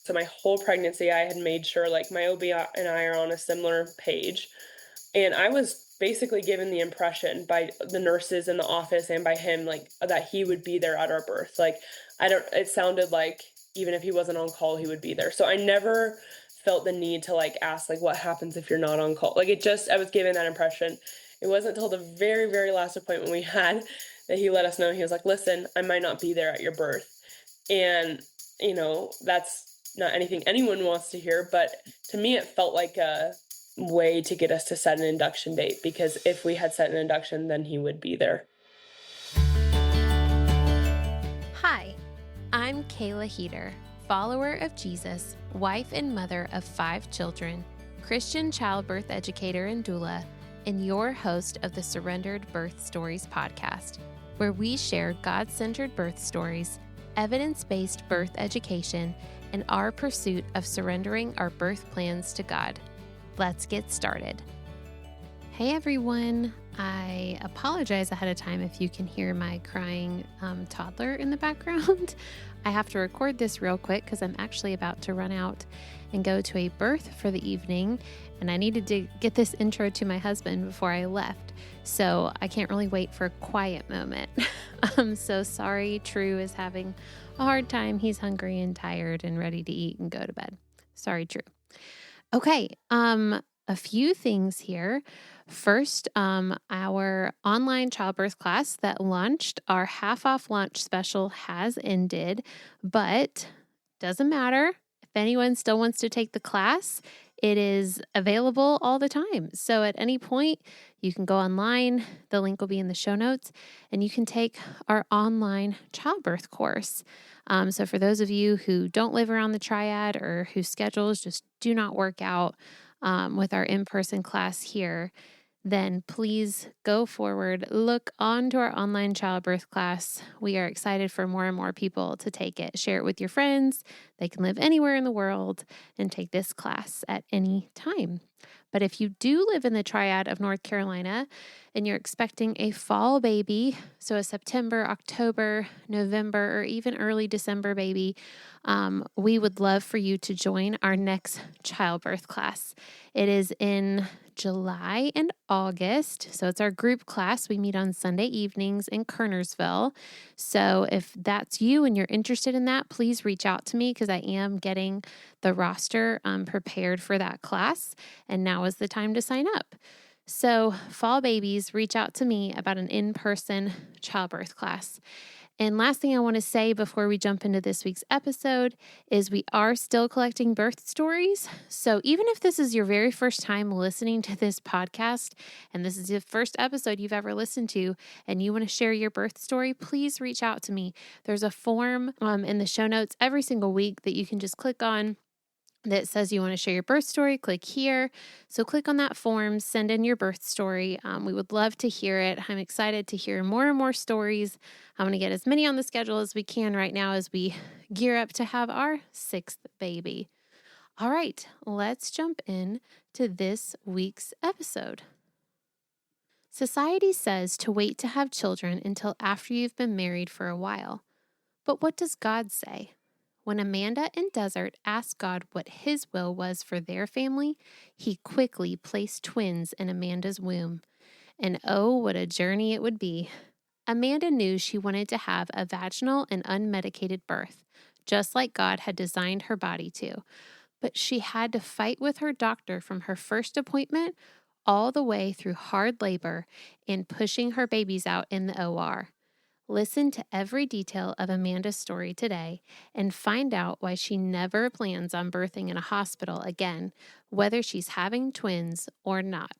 So my whole pregnancy, I had made sure like my OB and I are on a similar page. And I was basically given the impression by the nurses in the office and by him, like, that he would be there at our birth. Like, it sounded like even if he wasn't on call, he would be there. So I never felt the need to like ask, like, what happens if you're not on call? Like, I was given that impression. It wasn't until the very, very last appointment we had that he let us know. He was like, listen, I might not be there at your birth. And, that's not anything anyone wants to hear. But to me, it felt like a way to get us to set an induction date because if we had set an induction, then he would be there. Hi, I'm Kayla Heater, follower of Jesus, wife and mother of 5 children, Christian childbirth educator and doula, and your host of the Surrendered Birth Stories podcast, where we share God-centered birth stories, evidence-based birth education, and our pursuit of surrendering our birth plans to God. Let's get started. Hey everyone, I apologize ahead of time if you can hear my crying toddler in the background. I have to record this real quick because I'm actually about to run out and go to a birth for the evening, and I needed to get this intro to my husband before I left, so I can't really wait for a quiet moment. I'm so sorry. True is having a hard time. He's hungry and tired and ready to eat and go to bed. Sorry, True. Okay, a few things here. First, our online childbirth class that launched, our half off launch special has ended, but doesn't matter. If anyone still wants to take the class, it is available all the time. So at any point, you can go online. The link will be in the show notes, and you can take our online childbirth course. So for those of you who don't live around the triad or whose schedules just do not work out with our in-person class here, then please go forward, look onto our online childbirth class. We are excited for more and more people to take it. Share it with your friends. They can live anywhere in the world and take this class at any time. But if you do live in the triad of North Carolina and you're expecting a fall baby, so a September, October, November, or even early December baby, we would love for you to join our next childbirth class. It is in July and August. So it's our group class. We meet on Sunday evenings in Kernersville. So if that's you and you're interested in that, please reach out to me because I am getting the roster prepared for that class. And now is the time to sign up. So fall babies, reach out to me about an in-person childbirth class. And last thing I want to say before we jump into this week's episode is we are still collecting birth stories. So even if this is your very first time listening to this podcast, and this is the first episode you've ever listened to, and you want to share your birth story, please reach out to me. There's a form in the show notes every single week that you can just click on that says you want to share your birth story. Click here. So click on that form, send in your birth story. We would love to hear it. I'm excited to hear more and more stories. I'm going to get as many on the schedule as we can right now as we gear up to have our 6th baby. All right, let's jump in to this week's episode. Society says to wait to have children until after you've been married for a while. But what does God say? When Amanda and Desert asked God what his will was for their family, he quickly placed twins in Amanda's womb. And oh, what a journey it would be. Amanda knew she wanted to have a vaginal and unmedicated birth, just like God had designed her body to. But she had to fight with her doctor from her first appointment all the way through hard labor and pushing her babies out in the OR. Listen to every detail of Amanda's story today and find out why she never plans on birthing in a hospital again, whether she's having twins or not.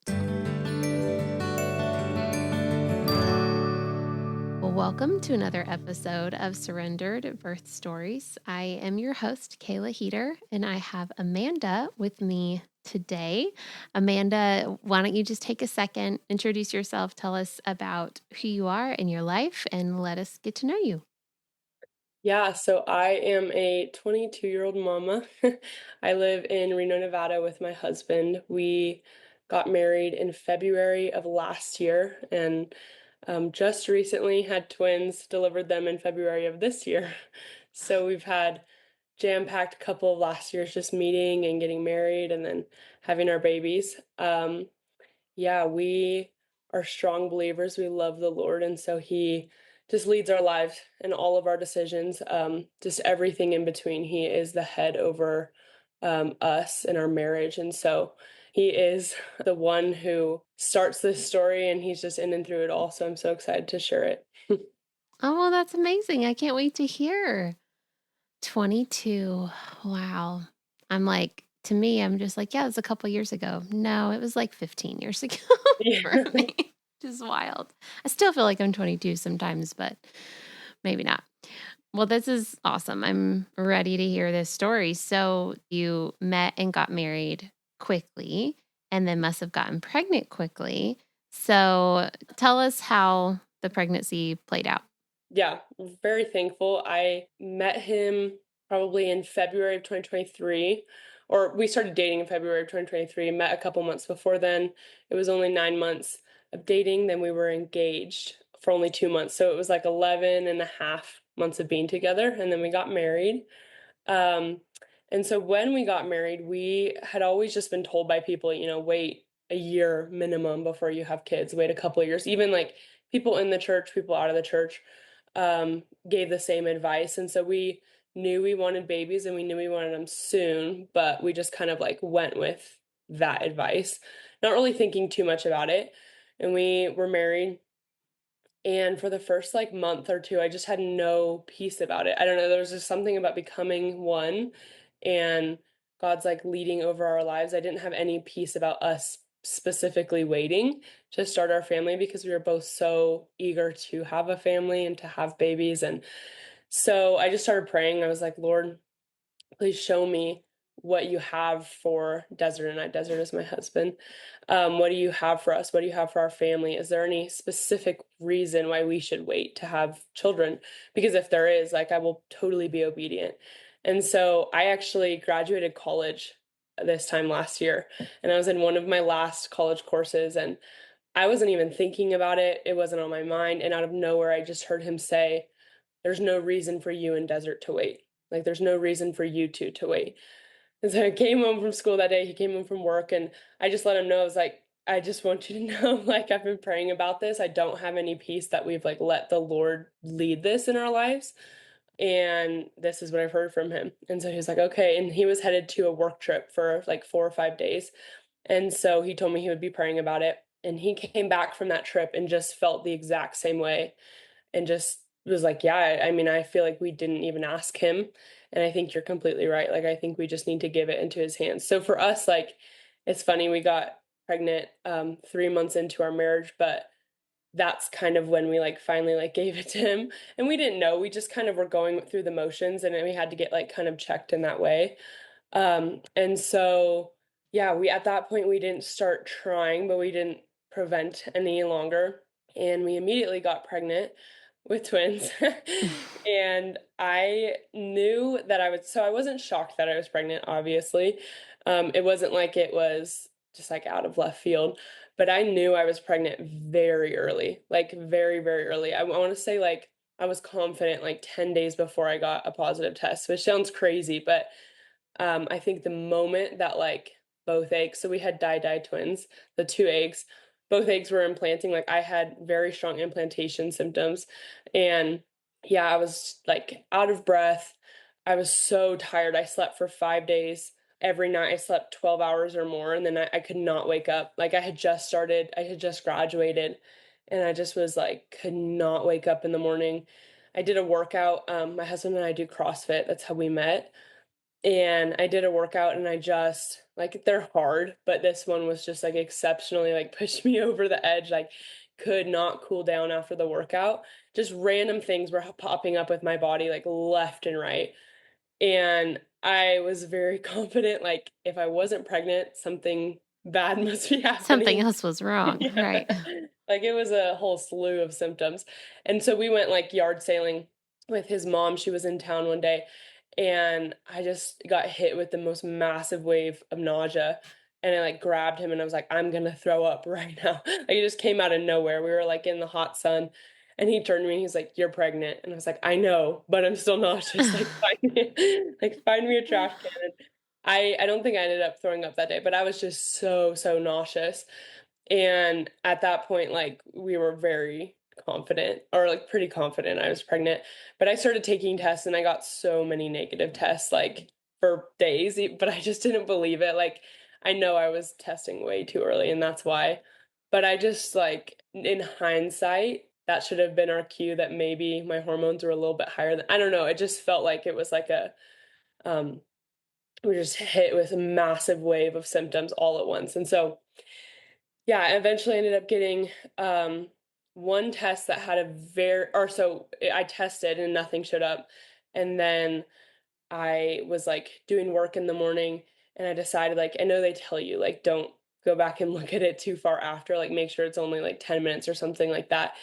Well, welcome to another episode of Surrendered Birth Stories. I am your host, Kayla Heater, and I have Amanda with me today. Amanda, why don't you just take a second, introduce yourself, tell us about who you are in your life, and let us get to know you. Yeah, so I am a 22-year-old mama. I live in Reno, Nevada with my husband. We got married in February of last year and just recently had twins, delivered them in February of this year. So we've had jam-packed couple of last years just meeting and getting married and then having our babies. Yeah, we are strong believers. We love the Lord, and so He just leads our lives and all of our decisions, just everything in between. He is the head over us and our marriage, and so He is the one who starts this story, and He's just in and through it all. So I'm so excited to share it. Oh, well, that's amazing. I can't wait to hear. 22. Wow. I'm like, to me, I'm just like, yeah, it's a couple years ago. No, it was like 15 years ago for Yeah. me. Just wild. I still feel like I'm 22 sometimes, but maybe not. Well, this is awesome. I'm ready to hear this story. So, you met and got married quickly and then must have gotten pregnant quickly. So, tell us how the pregnancy played out. Yeah, very thankful. I met him probably in February of 2023, or we started dating in February of 2023, met a couple months before then. It was only 9 months of dating, then we were engaged for only 2 months. So it was like 11 and a half months of being together, and then we got married. Um, and so when we got married, we had always just been told by people, wait a year minimum before you have kids, wait a couple of years. Even like people in the church, people out of the church, gave the same advice. And so we knew we wanted babies and we knew we wanted them soon, but we just kind of like went with that advice, not really thinking too much about it. And we were married, and for the first like month or two, I just had no peace about it. I don't know, there was just something about becoming one and God's like leading over our lives. I didn't have any peace about us specifically waiting to start our family because we were both so eager to have a family and to have babies. And so I just started praying. I was like, Lord, please show me what you have for Desert and I. Desert is my husband. What do you have for us? What do you have for our family? Is there any specific reason why we should wait to have children? Because if there is, like, I will totally be obedient. And so I actually graduated college this time last year, and I was in one of my last college courses, and I wasn't even thinking about it. It wasn't on my mind. And out of nowhere, I just heard him say, there's no reason for you in Desert to wait. Like, there's no reason for you two to wait. And so I came home from school that day. He came home from work, and I just let him know, I was like, I just want you to know, like, I've been praying about this. I don't have any peace that we've like let the Lord lead this in our lives. And this is what I've heard from him. And so he was like, okay. And he was headed to a work trip for like 4 or 5 days. And so he told me he would be praying about it. And he came back from that trip and just felt the exact same way and just was like, yeah, I mean, I feel like we didn't even ask him. And I think you're completely right. Like, I think we just need to give it into his hands. So for us, like, it's funny, we got pregnant 3 months into our marriage, but that's kind of when we like finally like gave it to him. And we didn't know, we just kind of were going through the motions, and then we had to get like kind of checked in that way. And so yeah, we at that point we didn't start trying, but we didn't prevent any longer. And we immediately got pregnant with twins. And I knew that so I wasn't shocked that I was pregnant, obviously. It wasn't like it was just like out of left field, but I knew I was pregnant very early, like very, very early. I want to say like I was confident like 10 days before I got a positive test, which sounds crazy, but I think the moment that like both eggs, so we had di twins, the two eggs, both eggs were implanting. Like I had very strong implantation symptoms, and yeah, I was like out of breath. I was so tired. I slept for 5 days. Every night I slept 12 hours or more, and then I could not wake up. Like I had just graduated, and I just was like, could not wake up in the morning. I did a workout. My husband and I do CrossFit. That's how we met, and I did a workout, and I just like, they're hard, but this one was just like exceptionally like pushed me over the edge. Like, could not cool down after the workout. Just random things were popping up with my body like left and right. And I was very confident, like, if I wasn't pregnant, something bad must be Something happening. else was wrong, Yeah. right? Like, it was a whole slew of symptoms. And so we went like yard sailing with his mom. She was in town one day, and I just got hit with the most massive wave of nausea. And I like grabbed him and I was like, I'm gonna throw up right now. Like, it just came out of nowhere. We were like in the hot sun. And he turned to me and he's like, "You're pregnant." And I was like, "I know, but I'm still nauseous. Like, find me, like, find me a trash can." And I don't think I ended up throwing up that day, but I was just so, so nauseous. And at that point, like, we were very confident, or like pretty confident I was pregnant. But I started taking tests and I got so many negative tests, like for days, but I just didn't believe it. Like, I know I was testing way too early and that's why. But I just like, in hindsight, that should have been our cue that maybe my hormones were a little bit higher than, I don't know. It just felt like it was like um, we were just hit with a massive wave of symptoms all at once. And so, yeah, I eventually ended up getting one test that had a very, or so I tested and nothing showed up. And then I was like doing work in the morning and I decided, like, I know they tell you, like, don't go back and look at it too far after, like, make sure it's only like 10 minutes or something like that.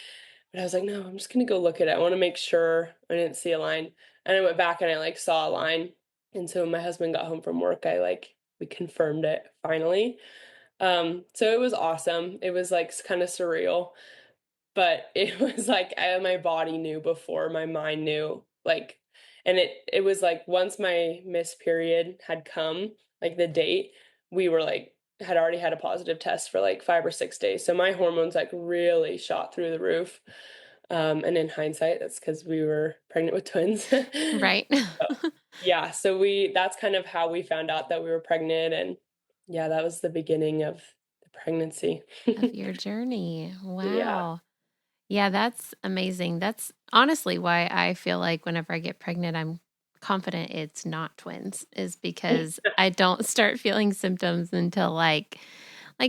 But I was like, no, I'm just going to go look at it. I want to make sure I didn't see a line. And I went back and I like saw a line. And so when my husband got home from work, we confirmed it finally. So it was awesome. It was like kind of surreal, but it was like my body knew before my mind knew. Like, and it was like once my missed period had come, like the date, we were like had already had a positive test for like 5 or 6 days. So my hormones like really shot through the roof. And in hindsight, that's because we were pregnant with twins. Right. Yeah, so we that's kind of how we found out that we were pregnant, and yeah, that was the beginning of the pregnancy. Of your journey. Yeah. Wow. Yeah, that's amazing. That's honestly why I feel like whenever I get pregnant, I'm confident it's not twins, is because I don't start feeling symptoms until like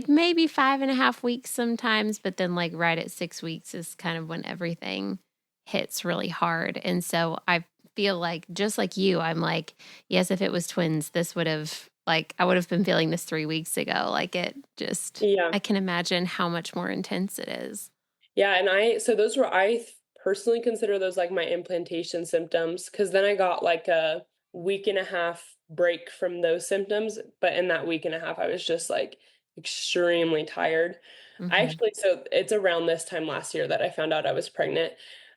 maybe 5.5 weeks sometimes, but then like right at 6 weeks is kind of when everything hits really hard. And so I feel like just like you, I'm like, yes, if it was twins, this would have like I would have been feeling this 3 weeks ago. Like it just Yeah. I can imagine how much more intense it is. Yeah, and personally consider those like my implantation symptoms, because then I got like a week and a half break from those symptoms, but in that week and a half I was just like extremely tired. I Mhm. actually so it's around this time last year that I found out I was pregnant.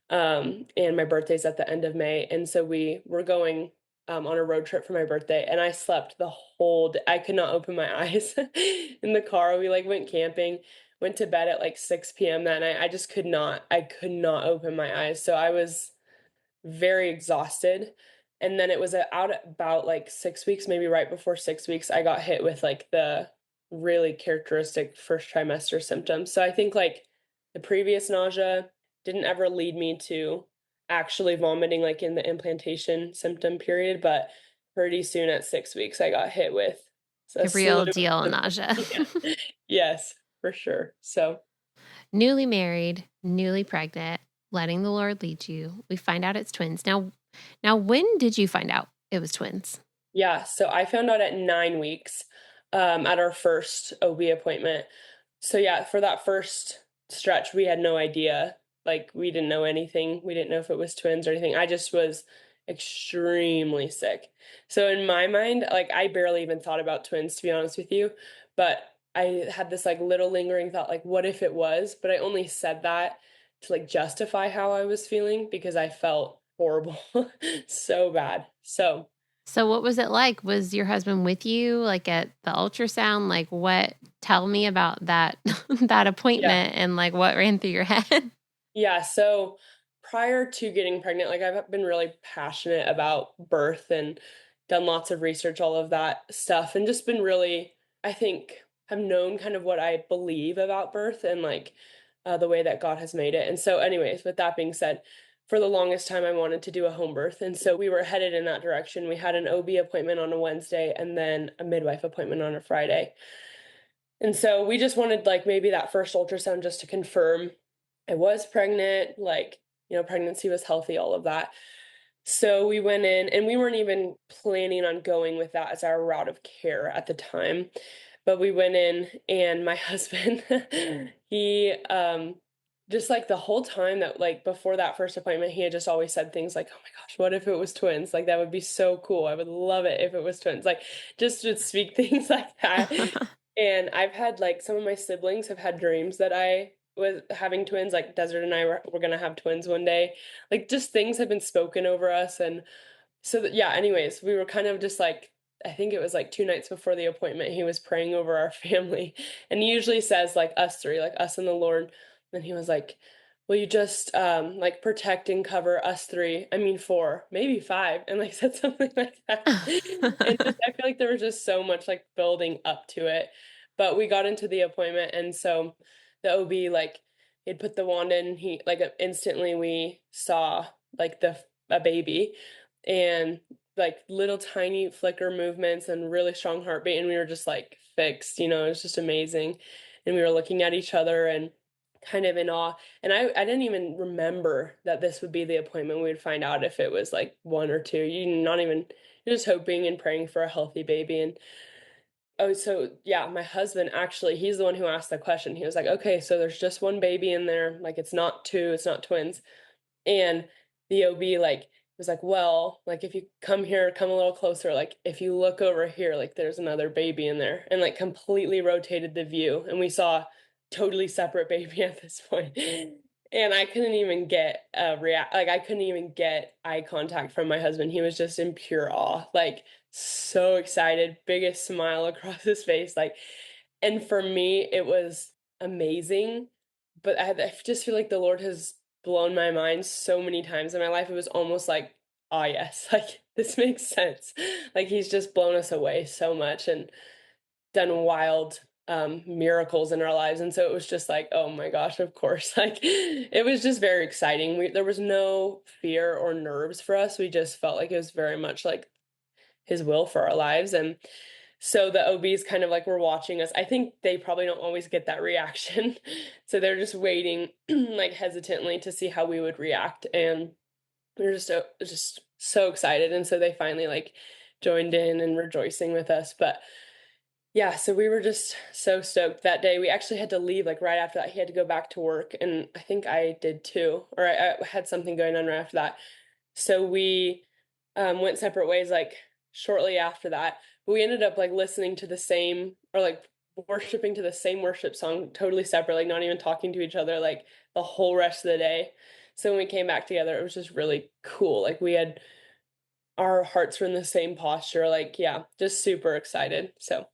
And my birthday's at the end of May, and so we were going on a road trip for my birthday, and I slept the whole day. I could not open my eyes in the car. We like went camping, went to bed at like 6 p.m. that night. I could not open my eyes. So I was very exhausted. And then it was out at about like 6 weeks, maybe right before 6 weeks, I got hit with like the really characteristic first trimester symptoms. So I think like the previous nausea didn't ever lead me to actually vomiting like in the implantation symptom period, but pretty soon at 6 weeks, I got hit with a The slew real deal of nausea. yeah. Yes, for sure. So Newly married, newly pregnant, letting the Lord lead you. We find out it's twins. Now when did you find out it was twins? yeah, so I found out at 9 weeks at our first OB appointment. So yeah, for that first stretch, we had no idea. Like we didn't know anything. We didn't know if it was twins or anything. I just was extremely sick. So in my mind, like I barely even thought about twins, to be honest with you. But I had this like little lingering thought, like, what if it was? But I only said that to like justify how I was feeling because I felt horrible. So bad. So So what was it like? Was your husband with you like at the ultrasound? Like what tell me about that that yeah. appointment and like what ran through your head? Yeah, so prior to getting pregnant, like I've been really passionate about birth and done lots of research, all of that stuff, and just been really, I think, have known kind of what I believe about birth and like the way that God has made it. And so, anyways, with that being said, for the longest time, I wanted to do a home birth. And so we were headed in that direction. We had an OB appointment on a Wednesday and then a midwife appointment on a Friday. And so we just wanted like maybe that first ultrasound just to confirm I was pregnant, like, pregnancy was healthy, all of that. So we went in and we weren't even planning on going with that as our route of care at the time. But we went in and my husband, he just like the whole time that like before that first appointment, he had just always said things like, "Oh my gosh, what if it was twins? Like that would be so cool. I would love it if it was twins." Like just would speak things like that. And I've had like some of my siblings have had dreams that I with having twins, like Desert and I were gonna have twins one day. Like just things have been spoken over us, and so that, yeah, anyways, we were kind of just like, I think it was like 2 nights before the appointment, he was praying over our family. And he usually says like us three, like us and the Lord. And he was like, will you just like protect and cover us three? I mean four, maybe five, and like said something like that. And just I feel like there was just so much like building up to it. But we got into the appointment, and so the OB like he'd put the wand in, he like instantly we saw like a baby, and like little tiny flicker movements and really strong heartbeat, and we were just like fixed, it was just amazing. And we were looking at each other and kind of in awe. And I didn't even remember that this would be the appointment we would find out if it was like one or two. You're just hoping and praying for a healthy baby. And oh, so yeah, my husband actually, he's the one who asked the question. He was like, okay, so there's just one baby in there, like it's not two, it's not twins. And the OB like was like, well, like if you come here, come a little closer, like if you look over here, like there's another baby in there, and like completely rotated the view, and we saw totally separate baby at this point. And I couldn't even get a react like I couldn't even get eye contact from my husband. He was just in pure awe, like so excited, biggest smile across his face, like. And for me it was amazing, but I just feel like the Lord has blown my mind so many times in my life. It was almost like, ah, yes, like this makes sense. Like he's just blown us away so much and done wild miracles in our lives. And so it was just like, oh my gosh, of course. Like it was just very exciting. There was no fear or nerves for us. We just felt like it was very much like his will for our lives. And so the OBs kind of like were watching us. I think they probably don't always get that reaction. So they're just waiting like hesitantly to see how we would react. And we were just so excited. And so they finally like joined in and rejoicing with us. But yeah, so we were just so stoked that day. We actually had to leave like right after that. He had to go back to work, and I think I did too, or I had something going on right after that. So we went separate ways like shortly after that. But we ended up like listening to the same, or like worshiping to the same worship song totally separate, like not even talking to each other like the whole rest of the day. So when we came back together, it was just really cool. Like we had our hearts were in the same posture. Like, yeah, just super excited. So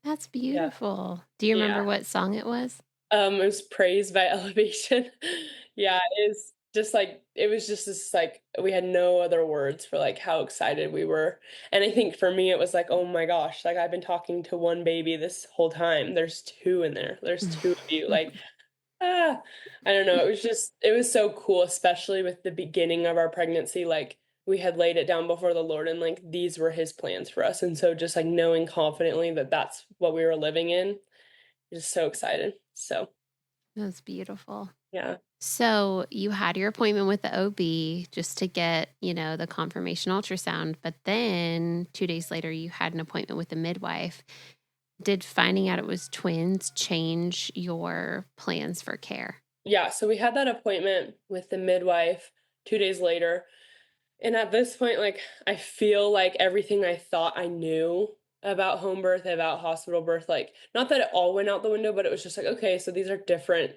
That's yeah. beautiful. Do you remember Yeah. what song it was? It was Praised by Elevation. Yeah, it was just this like we had no other words for like how excited we were. And I think for me it was like, oh my gosh, like I've been talking to one baby this whole time. There's two in there. There's two of you. Like, ah, I don't know. It was so cool, especially with the beginning of our pregnancy. Like we had laid it down before the Lord, and like these were his plans for us. And so just like knowing confidently that that's what we were living in, just so excited. So, That's beautiful. yeah. So you had your appointment with the OB just to get, the confirmation ultrasound, but then 2 days later you had an appointment with the midwife. Did finding out it was twins change your plans for care? Yeah, so we had that appointment with the midwife 2 days later. And at this point, like, I feel like everything I thought I knew about home birth, about hospital birth, like, not that it all went out the window, but it was just like, okay, so these are different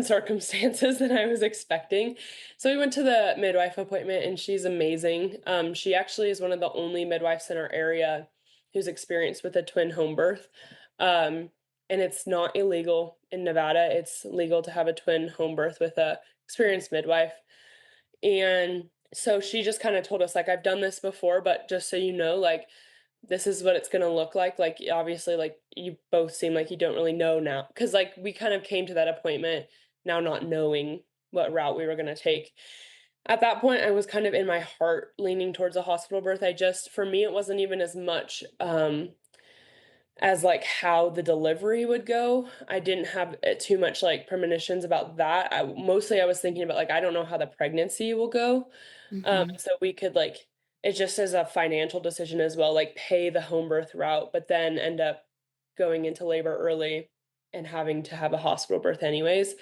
circumstances than I was expecting. So we went to the midwife appointment, and she's amazing. She actually is one of the only midwives in our area who's experienced with a twin home birth. And it's not illegal in Nevada. It's legal to have a twin home birth with a experienced midwife. And so she just kind of told us like, I've done this before, but just so you know, like this is what it's going to look like. Like obviously like you both seem like you don't really know now, cuz like we kind of came to that appointment now not knowing what route we were going to take. At that point I was kind of in my heart leaning towards a hospital birth. For me it wasn't even as much as like how the delivery would go. I didn't have too much like premonitions about that. I was thinking about like I don't know how the pregnancy will go. Mm-hmm. So we could like it just as a financial decision as well, like pay the home birth route, but then end up going into labor early and having to have a hospital birth anyways.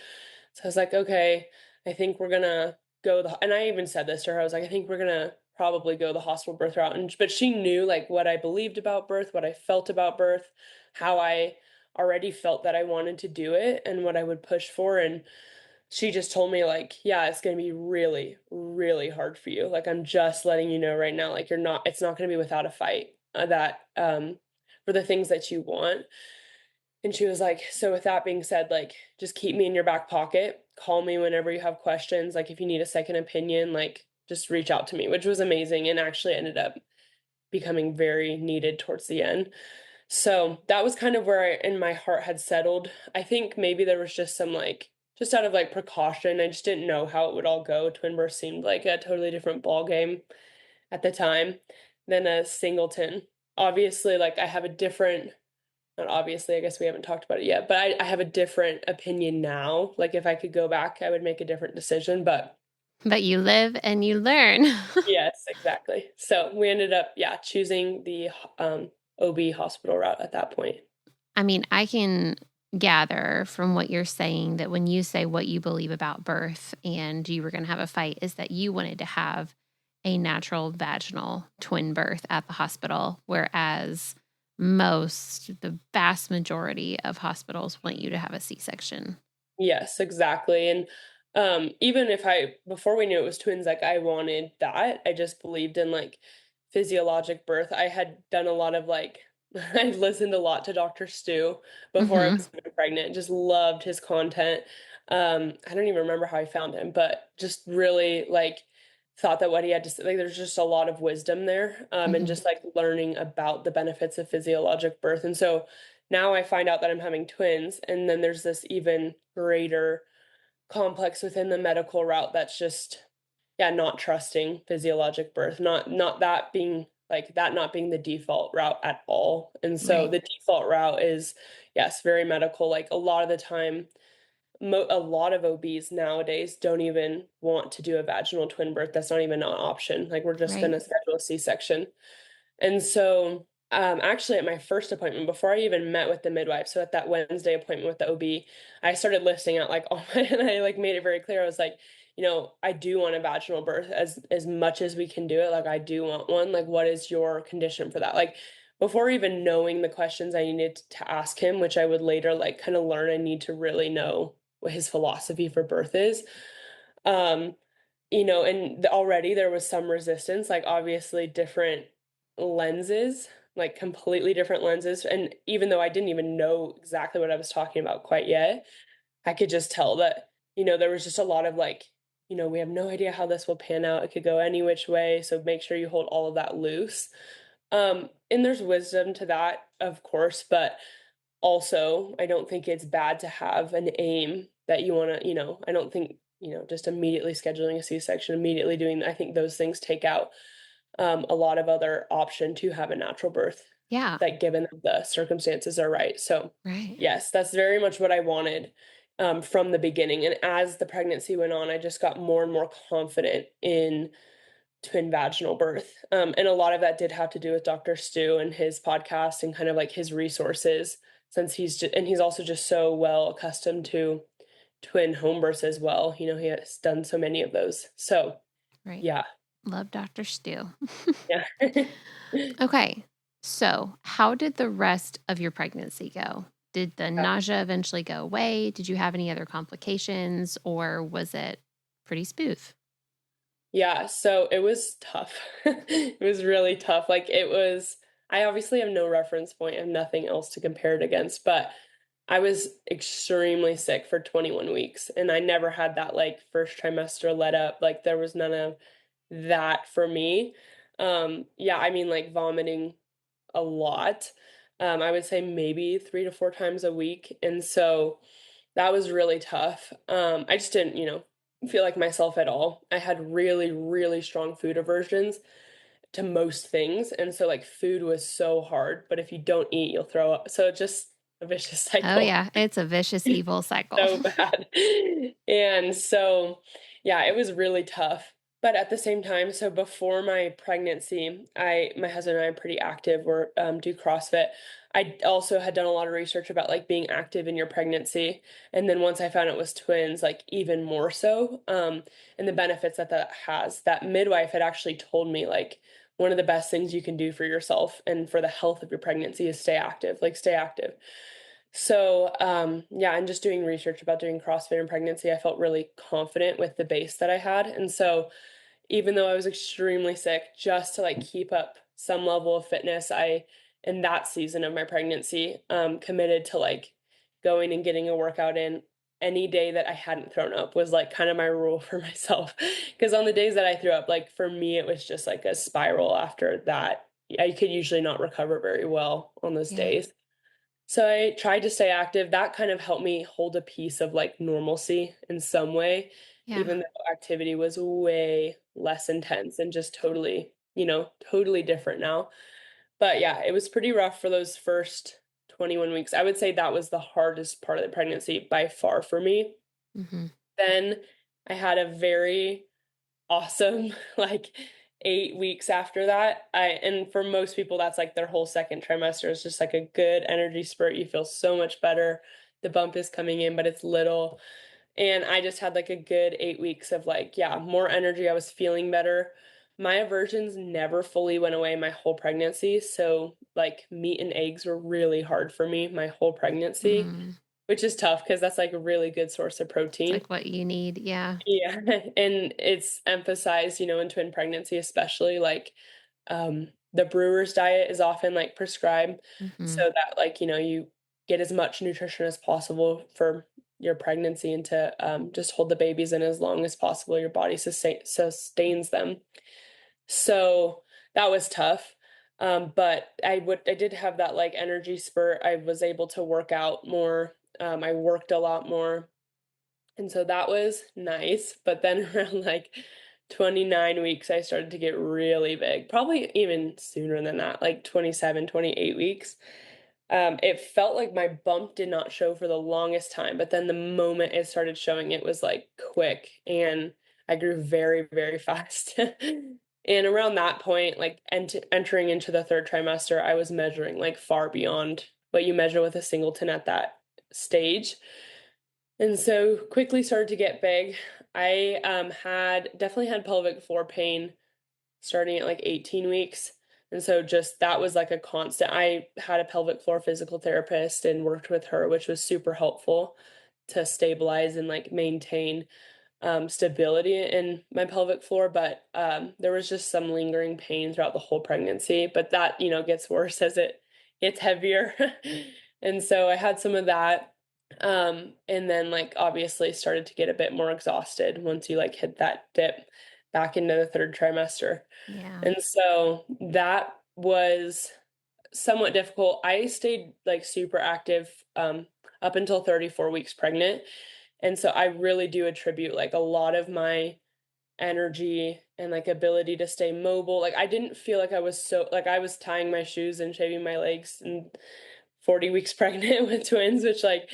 So I was like, okay, I think we're gonna and I even said this to her. I was like, I think we're gonna probably go the hospital birth route. But she knew like what I believed about birth, what I felt about birth, how I already felt that I wanted to do it and what I would push for, and she just told me like, "Yeah, it's gonna be really, really hard for you. Like, I'm just letting you know right now, like, it's not gonna be without a fight, for the things that you want." And she was like, "So with that being said, like, just keep me in your back pocket. Call me whenever you have questions. Like, if you need a second opinion, like, just reach out to me," which was amazing and actually ended up becoming very needed towards the end. So that was kind of where I in my heart had settled. I think maybe there was just some like just out of like precaution. I just didn't know how it would all go. Twin birth seemed like a totally different ball game at the time than a singleton. Obviously, like I have a different not obviously, I guess we haven't talked about it yet, but I have a different opinion now. Like if I could go back, I would make a different decision. But But you live and you learn. yes, exactly. So we ended up, yeah, choosing the OB hospital route at that point. I mean, I can gather from what you're saying that when you say what you believe about birth and you were going to have a fight, is that you wanted to have a natural vaginal twin birth at the hospital, whereas the vast majority of hospitals want you to have a C section. Yes, exactly, and, even if before we knew it was twins, like, I wanted that, I just believed in, like, physiologic birth. I had done a lot of, like I listened a lot to Dr. Stu before I Hmm. was even pregnant, just loved his content. I don't even remember how I found him, but just really, like, thought that what he had to say like, there's just a lot of wisdom there, and Hmm. just, like, learning about the benefits of physiologic birth, and so now I find out that I'm having twins, and then there's this even greater complex within the medical route that's just, yeah, not trusting physiologic birth, not that being like that not being the default route at all. And so Right. the default route is, yes, very medical. Like a lot of the time, a lot of OBs nowadays don't even want to do a vaginal twin birth. That's not even an option. Like we're just Right. gonna schedule a C-section. And so, actually, at my first appointment, before I even met with the midwife, so at that Wednesday appointment with the OB, I started listing out like all my, and I like made it very clear. I was like, I do want a vaginal birth as much as we can do it. Like, I do want one. Like, what is your condition for that? Like, before even knowing the questions I needed to ask him, which I would later like kind of learn, I need to really know what his philosophy for birth is. Um, and already there was some resistance, like obviously different lenses, like completely different lenses. And even though I didn't even know exactly what I was talking about quite yet, I could just tell that, there was just a lot of like, we have no idea how this will pan out. It could go any which way. So make sure you hold all of that loose. And there's wisdom to that, of course, but also, I don't think it's bad to have an aim that you wanna I don't think, just immediately scheduling a C-section, immediately doing I think those things take out, a lot of other option to have a natural birth, Yeah. that given that the circumstances are right. So, Right. yes, that's very much what I wanted, from the beginning, and as the pregnancy went on, I just got more and more confident in twin vaginal birth. And a lot of that did have to do with Dr. Stu and his podcast and kind of like his resources, since and he's also just so well accustomed to twin home births as well. He has done so many of those. So, Right. yeah. Love Dr. Stu. Yeah. Okay. So, how did the rest of your pregnancy go? Did the Yeah. nausea eventually go away? Did you have any other complications or was it pretty smooth? Yeah, so it was tough. It was really tough. Like I obviously have no reference point and nothing else to compare it against, but I was extremely sick for 21 weeks and I never had that like first trimester let up. Like there was none of that for me. Yeah, I mean like vomiting a lot. I would say maybe 3 to 4 times a week. And so that was really tough. I just didn't, feel like myself at all. I had really, really strong food aversions to most things. And so like food was so hard, but if you don't eat, you'll throw up. So it's just a vicious Oh, cycle. yeah. It's a vicious, evil cycle. So bad. And so, yeah, it was really tough. But at the same time, so before my pregnancy, my husband and I are pretty active. Do CrossFit. I also had done a lot of research about like being active in your pregnancy, and then once I found it was twins, like even more so. And the benefits that has. That midwife had actually told me like one of the best things you can do for yourself and for the health of your pregnancy is stay active. Like stay active. Yeah, and just doing research about doing CrossFit in pregnancy, I felt really confident with the base that I had. And so even though I was extremely sick, just to like keep up some level of fitness, in that season of my pregnancy, committed to like going and getting a workout in any day that I hadn't thrown up was like kind of my rule for myself. Because on the days that I threw up, like for me, it was just like a spiral after that. I could usually not recover very well on those Yeah. days. So I tried to stay active. That kind of helped me hold a piece of like normalcy in some way, Yeah. even though activity was way less intense and just totally, totally different now. But yeah, it was pretty rough for those first 21 weeks. I would say that was the hardest part of the pregnancy by far for me. Hmm. Then I had a very awesome like 8 weeks after that. And for most people that's like their whole second trimester is just like a good energy spurt. You feel so much better. The bump is coming in, but it's little. And I just had like a good 8 weeks of like, yeah, more energy. I was feeling better. My aversions never fully went away my whole pregnancy. So like meat and eggs were really hard for me my whole pregnancy, Mm. which is tough because that's like a really good source of It's protein. like what you need. Yeah. Yeah, and it's emphasized, in twin pregnancy especially, like, the brewer's diet is often, like, prescribed Hmm. so that, like, you get as much nutrition as possible for your pregnancy and to, just hold the babies in as long as possible, your body sustains them. So, that was tough, but I did have that, like, energy spurt. I was able to work out more, I worked a lot more. And so that was nice, but then around like 29 weeks, I started to get really big, probably even sooner than that, like 27, 28 weeks. It felt like my bump did not show for the longest time, but then the moment it started showing, it was like quick and I grew very, very fast. And around that point, like entering into the third trimester, I was measuring like far beyond what you measure with a singleton at that stage. And so quickly started to get big. I had definitely had pelvic floor pain starting at like 18 weeks. And so just that was like a constant. I had a pelvic floor physical therapist and worked with her, which was super helpful to stabilize and like maintain stability in my pelvic floor. But there was just some lingering pain throughout the whole pregnancy. But that, gets worse as it gets heavier. And so I had some of that. And then like obviously started to get a bit more exhausted once you like hit that dip back into the third trimester. Yeah. And so that was somewhat difficult. I stayed like super active up until 34 weeks pregnant. And so I really do attribute like a lot of my energy and like ability to stay mobile. Like I didn't feel like I was so like I was tying my shoes and shaving my legs and 40 weeks pregnant with twins, which like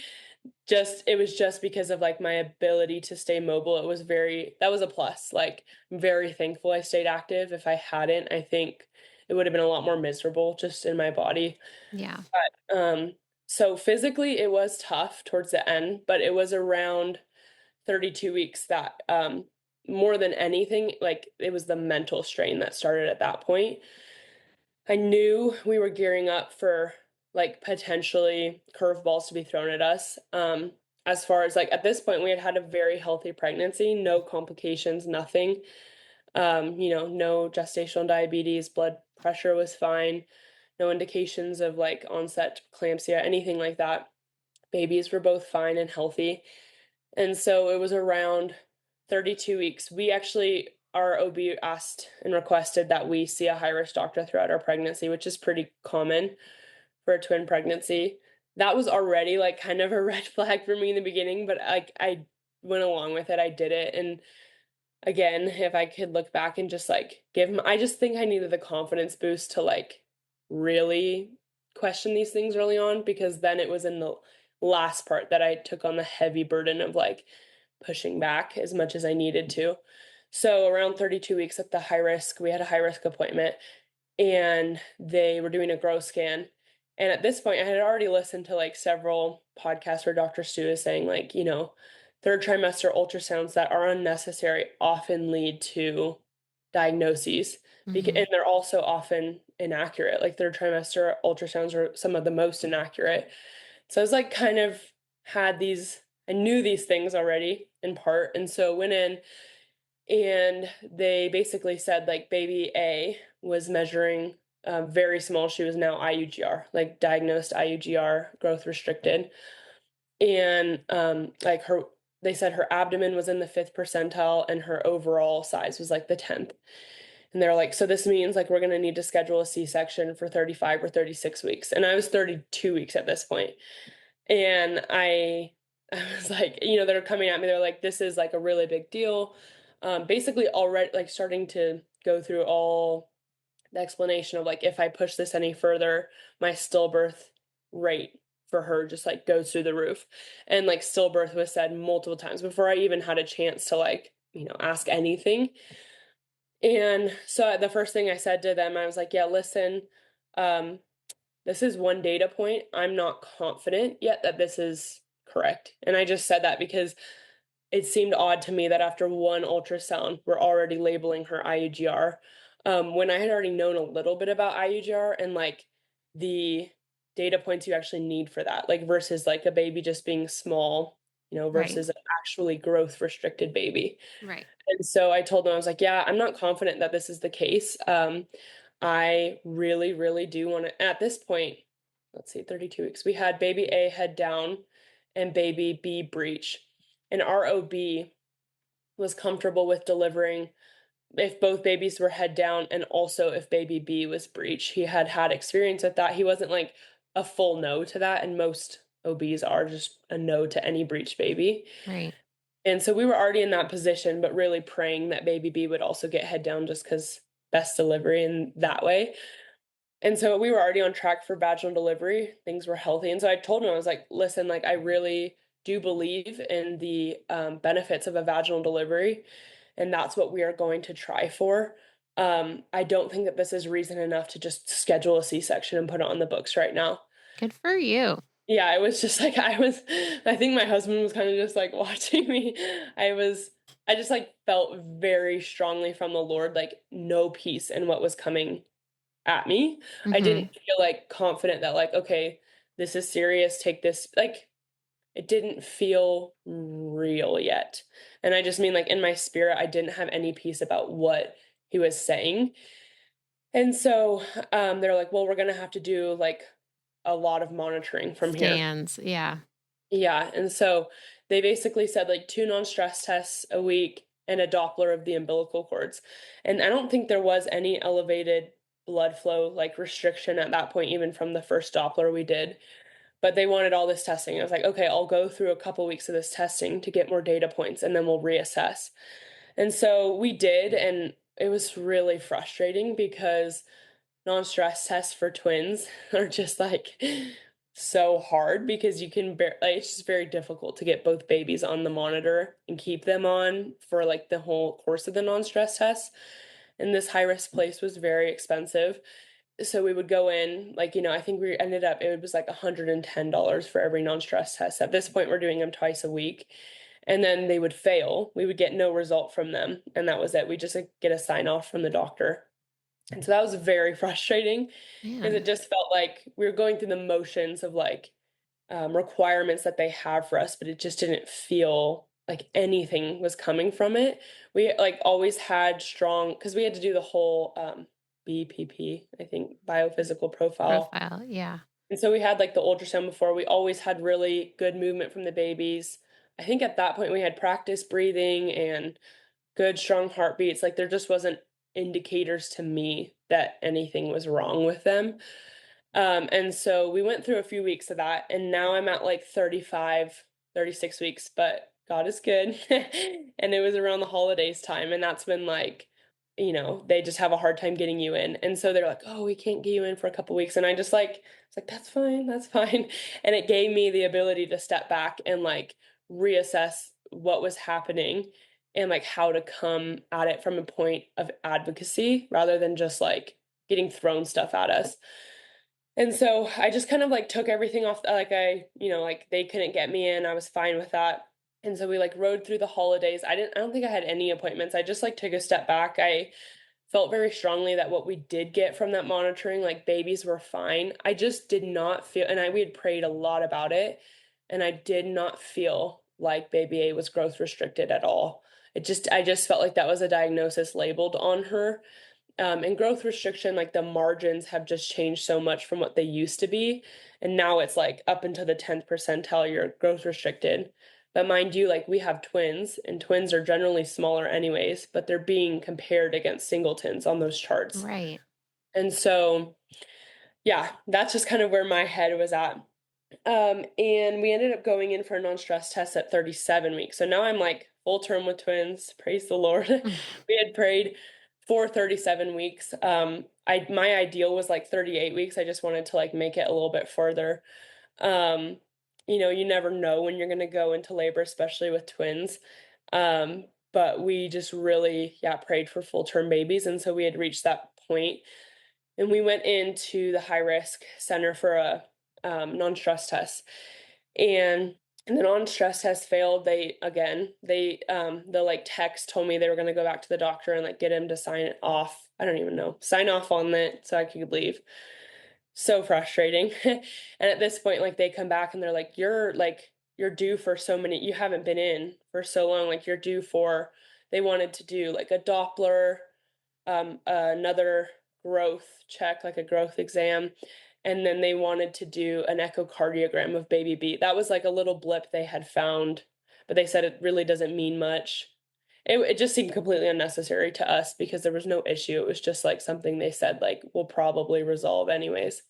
just it was just because of like my ability to stay mobile. It was very that was a plus. Like I'm very thankful I stayed active. If I hadn't, I think it would have been a lot more miserable just in my body. Yeah. But so physically it was tough towards the end, but it was around 32 weeks that more than anything, like it was the mental strain that started at that point. I knew we were gearing up for like potentially curveballs to be thrown at us. As far as like at this point, we had had a very healthy pregnancy, no complications, nothing. No gestational diabetes, blood pressure was fine, no indications of like onset eclampsia, anything like that. Babies were both fine and healthy. And so it was around 32 weeks. We actually, our OB asked and requested that we see a high risk doctor throughout our pregnancy, which is pretty common for a twin pregnancy. That was already like kind of a red flag for me in the beginning, but like I went along with it. I did it. And again, if I could look back and just like give him, I just think I needed the confidence boost to like really question these things early on because then it was in the last part that I took on the heavy burden of like pushing back as much as I needed to. So around 32 weeks at the high risk, we had a high risk appointment and they were doing a growth scan. And at this point, I had already listened to like several podcasts where Dr. Stu is saying, like, third trimester ultrasounds that are unnecessary often lead to diagnoses. Hmm. And they're also often inaccurate. Like third trimester ultrasounds are some of the most inaccurate. So I was like kind of had these I knew these things already in part, and so went in and they basically said like baby A was measuring very small. She was now IUGR, like diagnosed IUGR, growth restricted, and like her. They said her abdomen was in the fifth percentile, and her overall size was like the 10th. And they're like, so this means like we're gonna need to schedule a C-section for 35 or 36 weeks. And I was 32 weeks at this point. And I was like, they're coming at me, they're like, this is like a really big deal. Basically already like starting to go through all the explanation of like if I push this any further, my stillbirth rate for her just like goes through the roof. And like stillbirth was said multiple times before I even had a chance to like, ask anything. And so the first thing I said to them, I was like, yeah, listen, um, this is one data point. I'm not confident yet that this is correct. And I just said that because it seemed odd to me that after one ultrasound, we're already labeling her IUGR. When I had already known a little bit about IUGR and like the data points you actually need for that, like versus like a baby just being small, Right. versus an actually growth restricted baby. Right. And so I told them, I was like, yeah, I'm not confident that this is the case. I really, really do want to, at this point, let's see, 32 weeks, we had baby A head down and baby B breech. And our OB was comfortable with delivering if both babies were head down and also if baby B was breech. He had had experience with that. He wasn't like a full no to that. And most OBs are just a no to any breech baby. Right. And so we were already in that position, but really praying that baby B would also get head down just because best delivery in that way. And so we were already on track for vaginal delivery. Things were healthy. And so I told him, I was like, listen, like, I really do believe in the benefits of a vaginal delivery. And that's what we are going to try for. I don't think that this is reason enough to just schedule a C-section and put it on the books right now. Good for you. Yeah, it was just like I think my husband was kind of just like watching me. I just like felt very strongly from the Lord, like no peace in what was coming at me. I Mm-hmm. didn't feel like confident that like, okay, this is serious, take this, like it didn't feel real yet. And I just mean like in my spirit, I didn't have any peace about what he was saying. And so they're like, well, we're gonna have to do like a lot of monitoring from here. Scans. Yeah. Yeah, and so they basically said like 2 non-stress tests a week and a Doppler of the umbilical cords. And I don't think there was any elevated blood flow like restriction at that point, even from the first Doppler we did. But they wanted all this testing. I was like, okay, I'll go through a couple weeks of this testing to get more data points and then we'll reassess. And so we did, and it was really frustrating because non-stress tests for twins are just like so hard because you can like it's just very difficult to get both babies on the monitor and keep them on for like the whole course of the non-stress test. And this high risk place was very expensive. So we would go in, like, I think we ended up, it was like $110 for every non-stress test. At this point, we're doing them twice a week. And then they would fail. We would get no result from them. And that was it. We just like, get a sign off from the doctor. And so that was very frustrating because it Man. just felt like we were going through the motions of like requirements that they have for us, but it just didn't feel like anything was coming from it. We like always had strong, because we had to do the whole BPP, I think, biophysical profile. Profile. Yeah. And so we had like the ultrasound before. We always had really good movement from the babies. I think at that point we had practice breathing and good strong heartbeats. Like there just wasn't indicators to me that anything was wrong with them. And so we went through a few weeks of that, and now I'm at like 35, 36 weeks, but God is good. And it was around the holidays time, and that's when like, they just have a hard time getting you in. And so they're like, "Oh, we can't get you in for a couple weeks." And I just like it's like that's fine, that's fine. And it gave me the ability to step back and like reassess what was happening and like how to come at it from a point of advocacy rather than just like getting thrown stuff at us. And so I just kind of like took everything off, like like they couldn't get me in. I was fine with that. And so we like rode through the holidays. I don't think I had any appointments. I just like took a step back. I felt very strongly that what we did get from that monitoring, like babies were fine. I just did not feel, and we had prayed a lot about it, and I did not feel like baby A was growth restricted at all. I just felt like that was a diagnosis labeled on her. And growth restriction, like the margins have just changed so much from what they used to be. And now it's like up into the 10th percentile, you're growth restricted. But mind you, like we have twins, and twins are generally smaller anyways, but they're being compared against singletons on those charts. Right. And so, yeah, that's just kind of where my head was at. And we ended up going in for a non-stress test at 37 weeks. So now I'm like full term with twins. Praise the Lord. We had prayed for 37 weeks. My ideal was like 38 weeks. I just wanted to like make it a little bit further. Um, you never know when you're going to go into labor, especially with twins. But we just really, yeah, prayed for full term babies. And so we had reached that point, and we went into the high risk center for a non-stress test. And the non-stress test failed. The like text told me they were going to go back to the doctor and like get him to sign it off. I don't even know, sign off on it so I could leave. So frustrating. And at this point, like they come back and they're you're due for so many, you haven't been in for so long, like you're due for, they wanted to do like a Doppler, another growth check, like a growth exam. And then they wanted to do an echocardiogram of baby B. That was like a little blip they had found, but they said it really doesn't mean much. It just seemed completely unnecessary to us because there was no issue. It was just like something they said like will probably resolve anyways.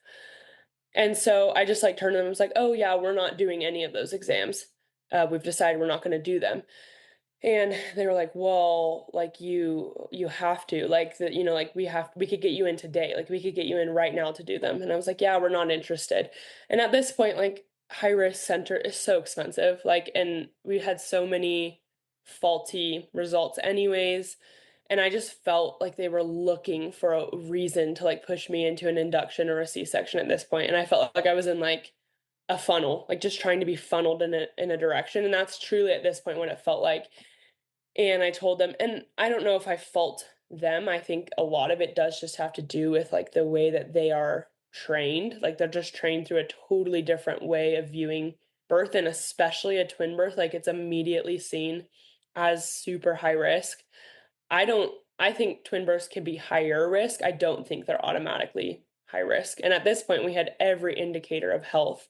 And so I just like turned to them and was like, oh yeah, we're not doing any of those exams. We've decided we're not going to do them. And they were like, well, like you have to, like that, like we could get you in today. Like we could get you in right now to do them. And I was like, yeah, we're not interested. And at this point, like high risk center is so expensive. Like, and we had so many faulty results anyways. And I just felt like they were looking for a reason to like push me into an induction or a C-section at this point. And I felt like I was in like a funnel, like just trying to be funneled in a direction. And that's truly at this point what it felt like. And I told them, and I don't know if I fault them. I think a lot of it does just have to do with like the way that they are trained. Like they're just trained through a totally different way of viewing birth, and especially a twin birth. Like it's immediately seen as super high risk. I think twin births can be higher risk. I don't think they're automatically high risk. And at this point, we had every indicator of health,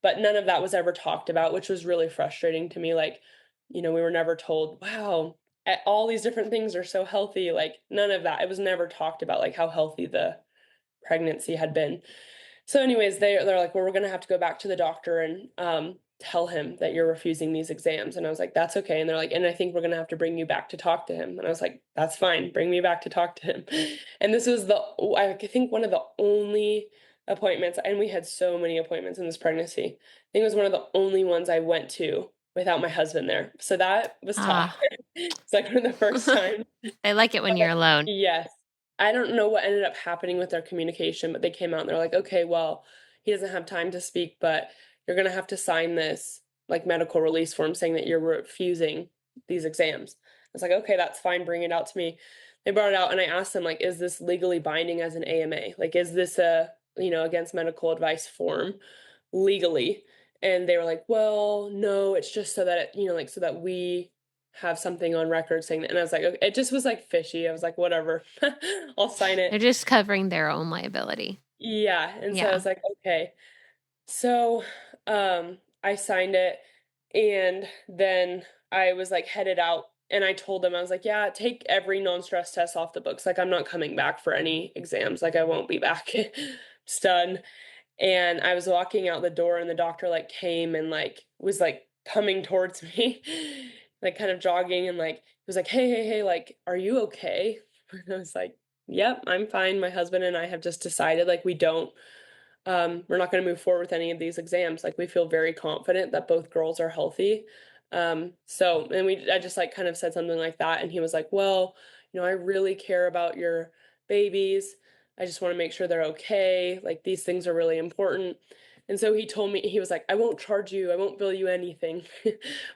but none of that was ever talked about, which was really frustrating to me. Like, we were never told, wow, all these different things are so healthy. Like, none of that. It was never talked about, like how healthy the pregnancy had been. So, anyways, they're like, well, we're gonna have to go back to the doctor and tell him that you're refusing these exams. And I was like, that's okay. And they're like, and I think we're gonna have to bring you back to talk to him. And I was like, that's fine. Bring me back to talk to him. And this was I think one of the only appointments, and we had so many appointments in this pregnancy. I think it was one of the only ones I went to without my husband there. So that was tough. Ah. It's like one of the first times. I like it when you're alone. Yes. I don't know what ended up happening with their communication, but they came out and they're like, okay, well, he doesn't have time to speak, but you're going to have to sign this like medical release form saying that you're refusing these exams. I was like, okay, that's fine. Bring it out to me. They brought it out and I asked them, like, is this legally binding as an AMA? Like, is this a, against medical advice form legally? And they were like, well, no, it's just so that, like, so that we have something on record saying that. And I was like, okay, it just was like fishy. I was like, whatever, I'll sign They're it. just covering their own liability. Yeah. And so I Yeah. was like, okay. So, I signed it, and then I was like headed out, and I told them, I was like, yeah, take every non-stress test off the books. Like, I'm not coming back for any exams. Like, I won't be back. It's done. And I was walking out the door, and the doctor like came and like was like coming towards me, like kind of jogging, and like he was like, hey, hey, hey, like, are you okay? And I was like, yep, I'm fine. My husband and I have just decided like we're not going to move forward with any of these exams. Like we feel very confident that both girls are healthy. I just like kind of said something like that. And he was like, well, I really care about your babies. I just want to make sure they're okay. Like these things are really important. And so he told me, he was like, I won't charge you. I won't bill you anything,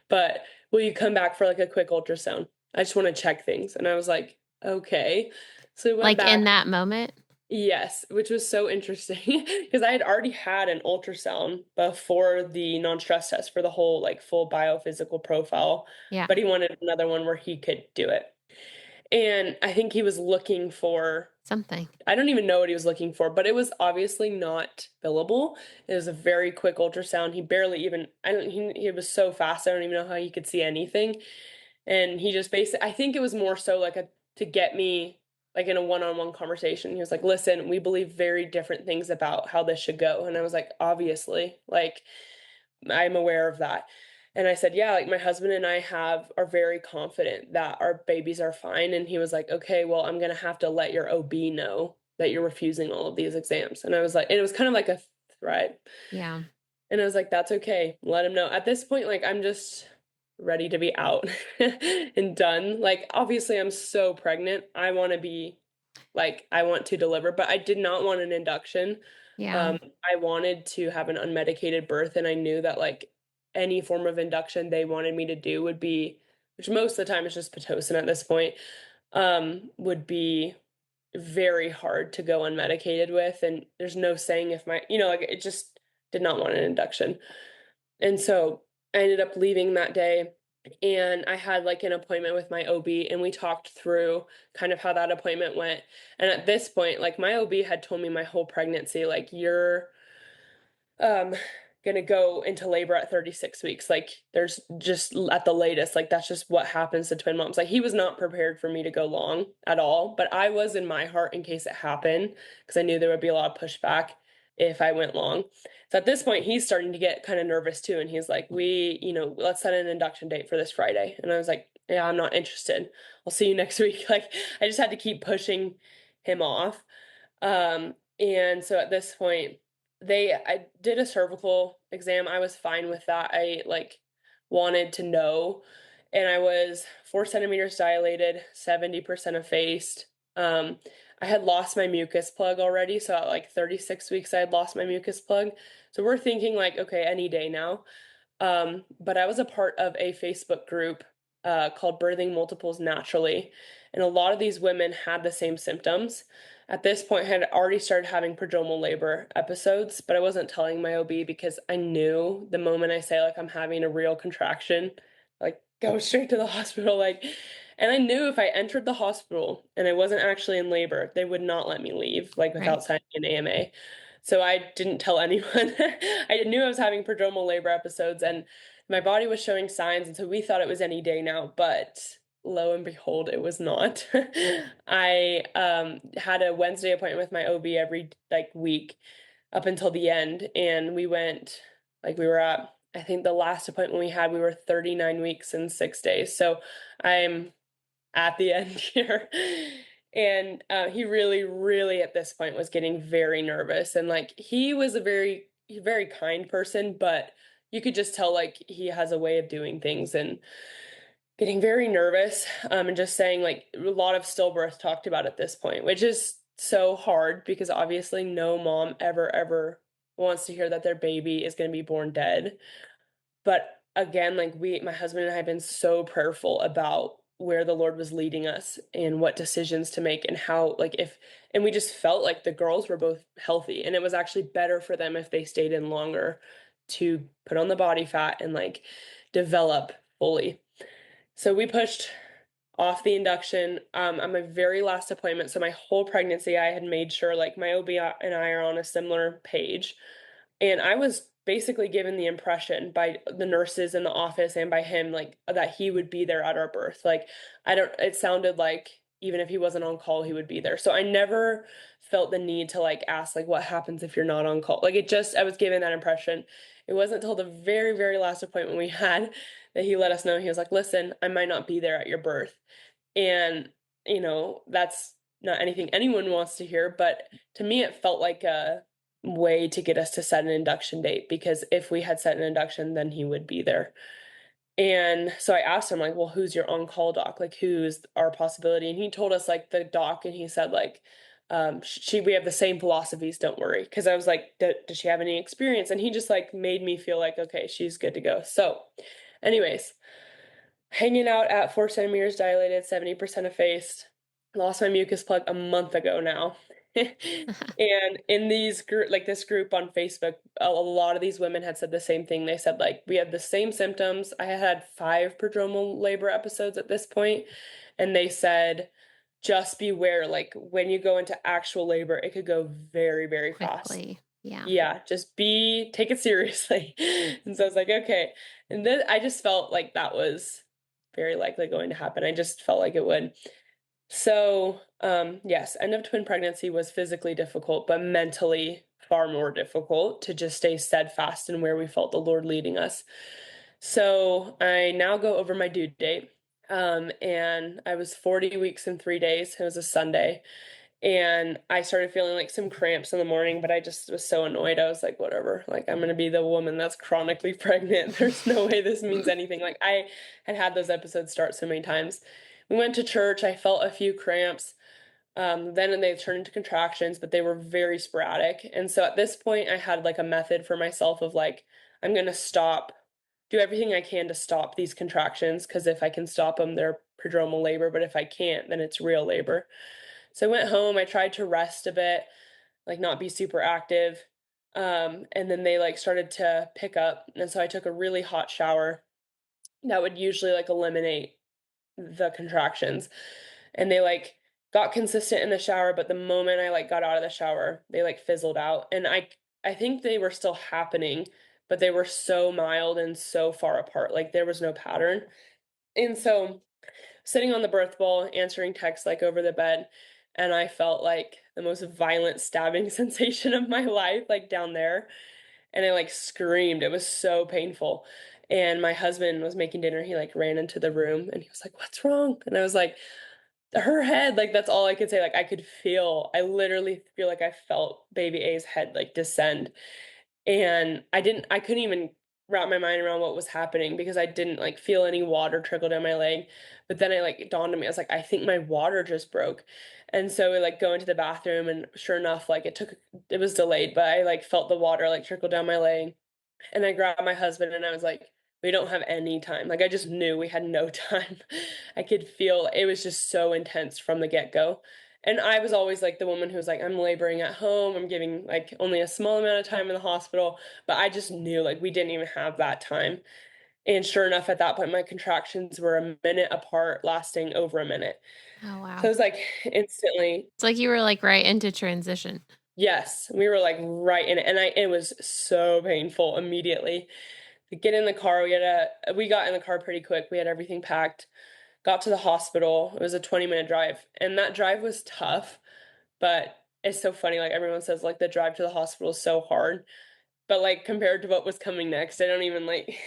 but will you come back for like a quick ultrasound? I just want to check things. And I was like, okay. So we went Like back. in that moment? Yes, which was so interesting because I had already had an ultrasound before the non-stress test for the whole like full biophysical profile, Yeah, but he wanted another one where he could do it. And I think he was looking for, something. I don't even know what he was looking for, but it was obviously not billable. It was a very quick ultrasound. He barely even, I don't, he was so fast. I don't even know how he could see anything. And he just basically, I think it was more so like to get me like in a one-on-one conversation. He was like, listen, we believe very different things about how this should go. And I was like, obviously, like I'm aware of that. And I said, yeah, like my husband and I are very confident that our babies are fine. And he was like, okay, well, I'm gonna have to let your OB know that you're refusing all of these exams. And I was like, and it was kind of like a threat. Yeah. And I was like, that's okay. Let him know. At this point, like I'm just ready to be out and done. Like obviously I'm so pregnant. I want to deliver, but I did not want an induction. Yeah. Um, I wanted to have an unmedicated birth, and I knew that like any form of induction they wanted me to do would be, which most of the time is just Pitocin at this point, would be very hard to go unmedicated with. And there's no saying if like it just did not want an induction. And so I ended up leaving that day and I had like an appointment with my OB and we talked through kind of how that appointment went. And at this point, like my OB had told me my whole pregnancy, like you're um gonna go into labor at 36 weeks. Like there's just at the latest, like that's just what happens to twin moms. Like he was not prepared for me to go long at all, but I was in my heart in case it happened because I knew there would be a lot of pushback if I went long. So at this point he's starting to get kind of nervous too and he's like, let's set an induction date for this Friday. And I was like, yeah, I'm not interested. I'll see you next week. Like I just had to keep pushing him off. And so at this point, I did a cervical exam. I was fine with that. I like wanted to know, and I was 4 centimeters dilated, 70% effaced. I had lost my mucus plug already, so at like 36 weeks, I had lost my mucus plug. So we're thinking like, okay, any day now. But I was a part of a Facebook group called Birthing Multiples Naturally, and a lot of these women had the same symptoms. At this point, I had already started having prodromal labor episodes, but I wasn't telling my OB because I knew the moment I say like I'm having a real contraction, like go straight to the hospital, like. And I knew if I entered the hospital and I wasn't actually in labor, they would not let me leave, like Right. without signing an AMA. So I didn't tell anyone. I knew I was having prodromal labor episodes and my body was showing signs, and so we thought it was any day now, but lo and behold, it was not. I had a Wednesday appointment with my OB every like week up until the end, and we were at I think the last appointment we had, we were 39 weeks and 6 days. So I'm at the end here. And he really, really at this point was getting very nervous. And like he was a very kind person, but you could just tell like he has a way of doing things and getting very nervous. And just saying like a lot of stillbirth talked about at this point, which is so hard because obviously no mom ever wants to hear that their baby is going to be born dead. But again, like my husband and I have been so prayerful about where the Lord was leading us and what decisions to make and how, like, and we just felt like the girls were both healthy and it was actually better for them if they stayed in longer to put on the body fat and like develop fully. So we pushed off the induction on my very last appointment. So my whole pregnancy, I had made sure like my OB and I are on a similar page. And I was basically given the impression by the nurses in the office and by him, like, that he would be there at our birth. Like, it sounded like even if he wasn't on call, he would be there. So I never felt the need to like ask, like, what happens if you're not on call? Like, I was given that impression. It wasn't until the very, very last appointment we had that he let us know. He was like, listen, I might not be there at your birth. And, that's not anything anyone wants to hear, but to me, it felt like a way to get us to set an induction date because if we had set an induction, then he would be there. And so I asked him, like, well, who's your on-call doc? Like, who's our possibility? And he told us, like, the doc, and he said, like, we have the same philosophies, don't worry. Because I was like, does she have any experience? And he just, like, made me feel like, okay, she's good to go. So, anyways, hanging out at 4 centimeters dilated, 70% effaced. lost my mucus plug a month ago now. And in this group on Facebook, a lot of these women had said the same thing. They said, like, we had the same symptoms. I had had 5 prodromal labor episodes at this point, and they said, just beware, like, when you go into actual labor, it could go very, very fast. Quickly. Yeah. Yeah, just take it seriously. And so I was like, okay. And then I just felt like that was very likely going to happen. I just felt like it would. So, yes, end of twin pregnancy was physically difficult, but mentally far more difficult to just stay steadfast in where we felt the Lord leading us. So I now go over my due date. And I was 40 weeks and 3 days. It was a Sunday. And I started feeling like some cramps in the morning, but I just was so annoyed. I was like, whatever, like, I'm going to be the woman that's chronically pregnant. There's no way this means anything. Like, I had those episodes start so many times. We went to church. I felt a few cramps. Then they turned into contractions, but they were very sporadic. And so at this point, I had like a method for myself of like, I'm going to do everything I can to stop these contractions. Because if I can stop them, they're prodromal labor. But if I can't, then it's real labor. So I went home, I tried to rest a bit, like not be super active. And then they like started to pick up. And so I took a really hot shower that would usually like eliminate the contractions. And they like got consistent in the shower, but the moment I like got out of the shower, they like fizzled out. And I think they were still happening, but they were so mild and so far apart. Like there was no pattern. And so sitting on the birth ball, answering texts like over the bed, and I felt like the most violent stabbing sensation of my life, like down there. And I like screamed. It was so painful. And my husband was making dinner. He like ran into the room and he was like, "What's wrong?" And I was like, her head, like that's all I could say. Like I literally feel like I felt baby A's head like descend. And I couldn't even wrap my mind around what was happening because I didn't like feel any water trickle down my leg. But then it dawned on me, I was like, I think my water just broke. And so we like go into the bathroom and sure enough, like it was delayed, but I like felt the water like trickle down my leg. And I grabbed my husband and I was like, we don't have any time. Like I just knew we had no time. I could feel it was just so intense from the get-go. And I was always like the woman who was like, I'm laboring at home. I'm giving like only a small amount of time in the hospital. But I just knew like we didn't even have that time. And sure enough, at that point, my contractions were a minute apart, lasting over a minute. Oh, So wow. it was like instantly, It's like you were like right into transition. yes, we were like right in it. And it was so painful immediately. To get in the car, we got in the car pretty quick. We had everything packed, got to the hospital. It was a 20-minute drive. And that drive was tough, but it's so funny. Like everyone says, like the drive to the hospital is so hard. But like compared to what was coming next, I don't even like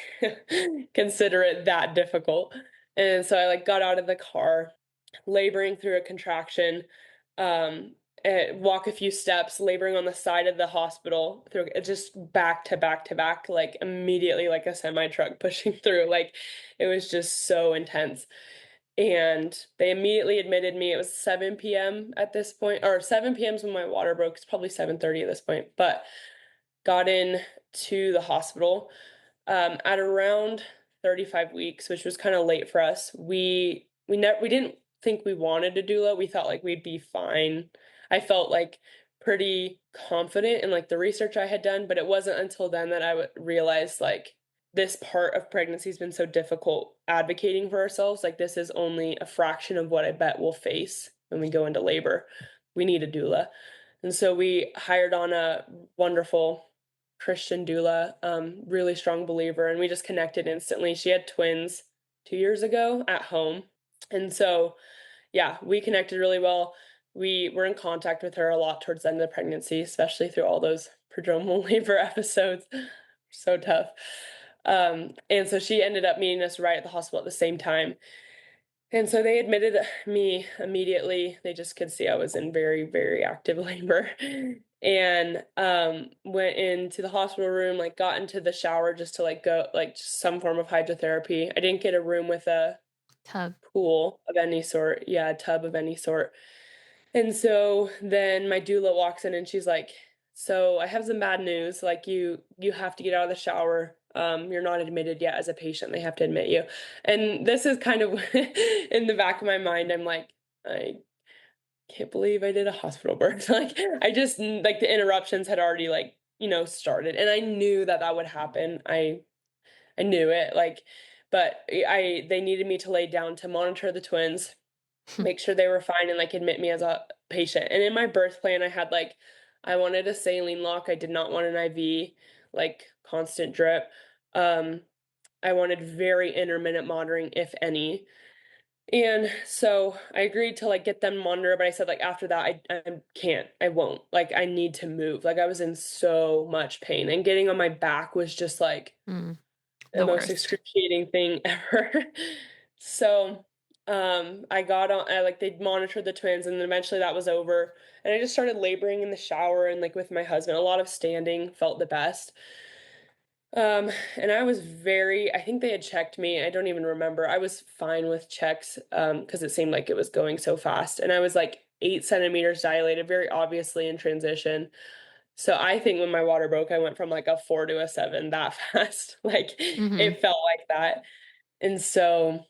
consider it that difficult. And so I like got out of the car, laboring through a contraction, um, walk a few steps, laboring on the side of the hospital through just back to back to back, like immediately like a semi truck pushing through. Like it was just so intense. And they immediately admitted me. It was 7 p.m. at this point, or 7 p.m. is when my water broke. It's probably 7:30 at this point, but got in to the hospital at around 35 weeks, which was kind of late for us. We didn't think we wanted a doula. We thought like we'd be fine. I felt like pretty confident in like the research I had done, but it wasn't until then that I would realize like this part of pregnancy has been so difficult advocating for ourselves. Like this is only a fraction of what I bet we'll face when we go into labor. We need a doula. And so we hired on a wonderful Christian doula, really strong believer, and we just connected instantly. She had twins 2 years ago at home. And so, yeah, we connected really well. We were in contact with her a lot towards the end of the pregnancy, especially through all those prodromal labor episodes. So tough. And so she ended up meeting us right at the hospital at the same time. And so they admitted me immediately. They just could see I was in very, very active labor. And went into the hospital room, like got into the shower just to like go like just some form of hydrotherapy. I didn't get a room with a Tub. pool of any sort. Yeah, a tub of any sort. And so then my doula walks in and she's like, "So I have some bad news. Like you have to get out of the shower. You're not admitted yet as a patient. They have to admit you." And this is kind of in the back of my mind. I'm like, can't believe I did a hospital birth. Like, I just like, the interruptions had already, like, started, and I knew that that would happen. I knew it, like, but they needed me to lay down to monitor the twins, make sure they were fine, and, like, admit me as a patient. And in my birth plan, I had, like, I wanted a saline lock, I did not want an IV, like, constant drip. Um, I wanted very intermittent monitoring, if any. And so I agreed to, like, get them monitored, but I said, like, after that, I can't, I won't. Like, I need to move. Like, I was in so much pain, and getting on my back was just, like, Mm, the the most worst. excruciating thing ever. So, they monitored the twins, and then eventually that was over, and I just started laboring in the shower and, like, with my husband. A lot of standing felt the best. And I was I think they had checked me. I don't even remember. I was fine with checks, because it seemed like it was going so fast. And I was like 8 centimeters dilated, very obviously in transition. So I think when my water broke, I went from like a 4 to a 7 that fast. Like, Mhm. it felt like that. And so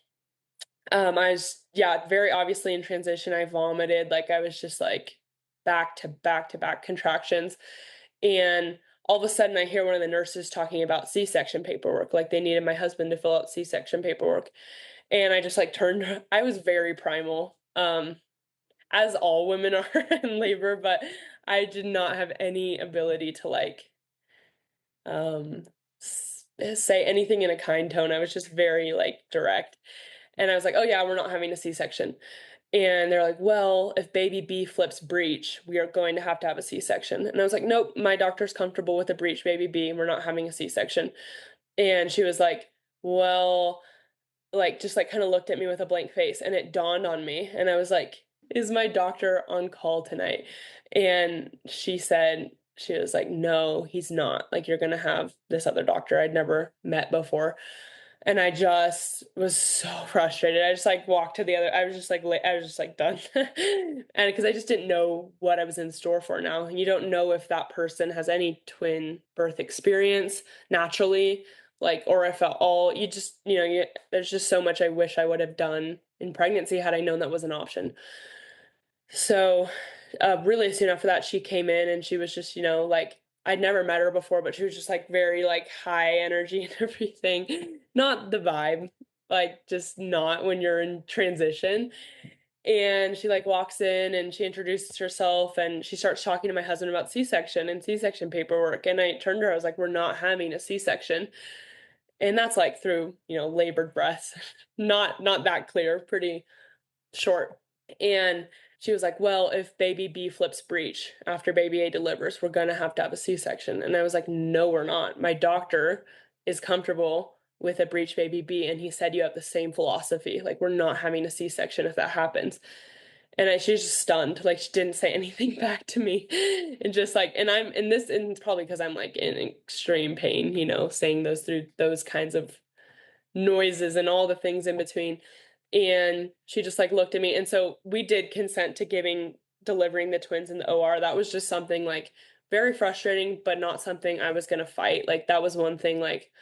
I was, yeah, very obviously in transition. I vomited. Like, I was just like back to back to back contractions. And all of a sudden, I hear one of the nurses talking about C-section paperwork. Like, they needed my husband to fill out C-section paperwork. And I just like turned, I was very primal, as all women are in labor, but I did not have any ability to like um, say anything in a kind tone. I was just very like direct. And I was like, "Oh yeah, we're not having a C-section." And they're like, "Well, if baby B flips breech, we are going to have a C-section." And I was like, "Nope, my doctor's comfortable with a breech baby B, and we're not having a C-section." And she was like, "Well," like, just like kind of looked at me with a blank face, and it dawned on me. And I was like, "Is my doctor on call tonight?" And she was like, "No, he's not. Like, you're going to have this other doctor I'd never met before." And I just was so frustrated. I just like walked to the other, I was just like, I was just like done. And because I just didn't know what I was in store for now. And you don't know if that person has any twin birth experience naturally, like, or if at all, there's just so much I wish I would have done in pregnancy had I known that was an option. So, really soon after that, she came in and she was just, like, I'd never met her before, but she was just like very like high energy and everything. Not the vibe, like, just not when you're in transition. And she like walks in and she introduces herself and she starts talking to my husband about C-section and C-section paperwork. And I turned to her, I was like, "We're not having a C-section." And that's like through, labored breaths. Not that clear, pretty short. And she was like, "Well, if baby B flips breech after baby A delivers, we're gonna have a C-section." And I was like, "No, we're not. My doctor is comfortable with a breech baby B, and he said you have the same philosophy. Like, we're not having a C-section if that happens." And she's just stunned. Like, she didn't say anything back to me. And just like, and I'm in this, and it's probably because I'm like in extreme pain, saying those through those kinds of noises and all the things in between. And she just like looked at me. And so we did consent to delivering the twins in the OR. That was just something like very frustrating, but not something I was going to fight. Like, that was one thing like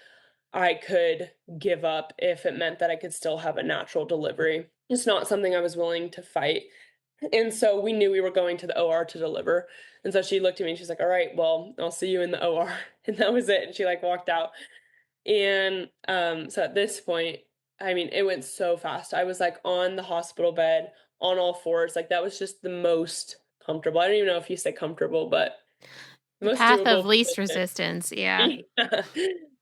I could give up if it meant that I could still have a natural delivery. It's not something I was willing to fight. And so we knew we were going to the OR to deliver. And so she looked at me and she's like, "All right, well, I'll see you in the OR." And that was it. And she like walked out. And, so at this point, I mean, it went so fast. I was, like, on the hospital bed, on all fours, like, that was just the most comfortable. I don't even know if you say comfortable, but the The most path of doable least position. resistance, yeah. Yeah.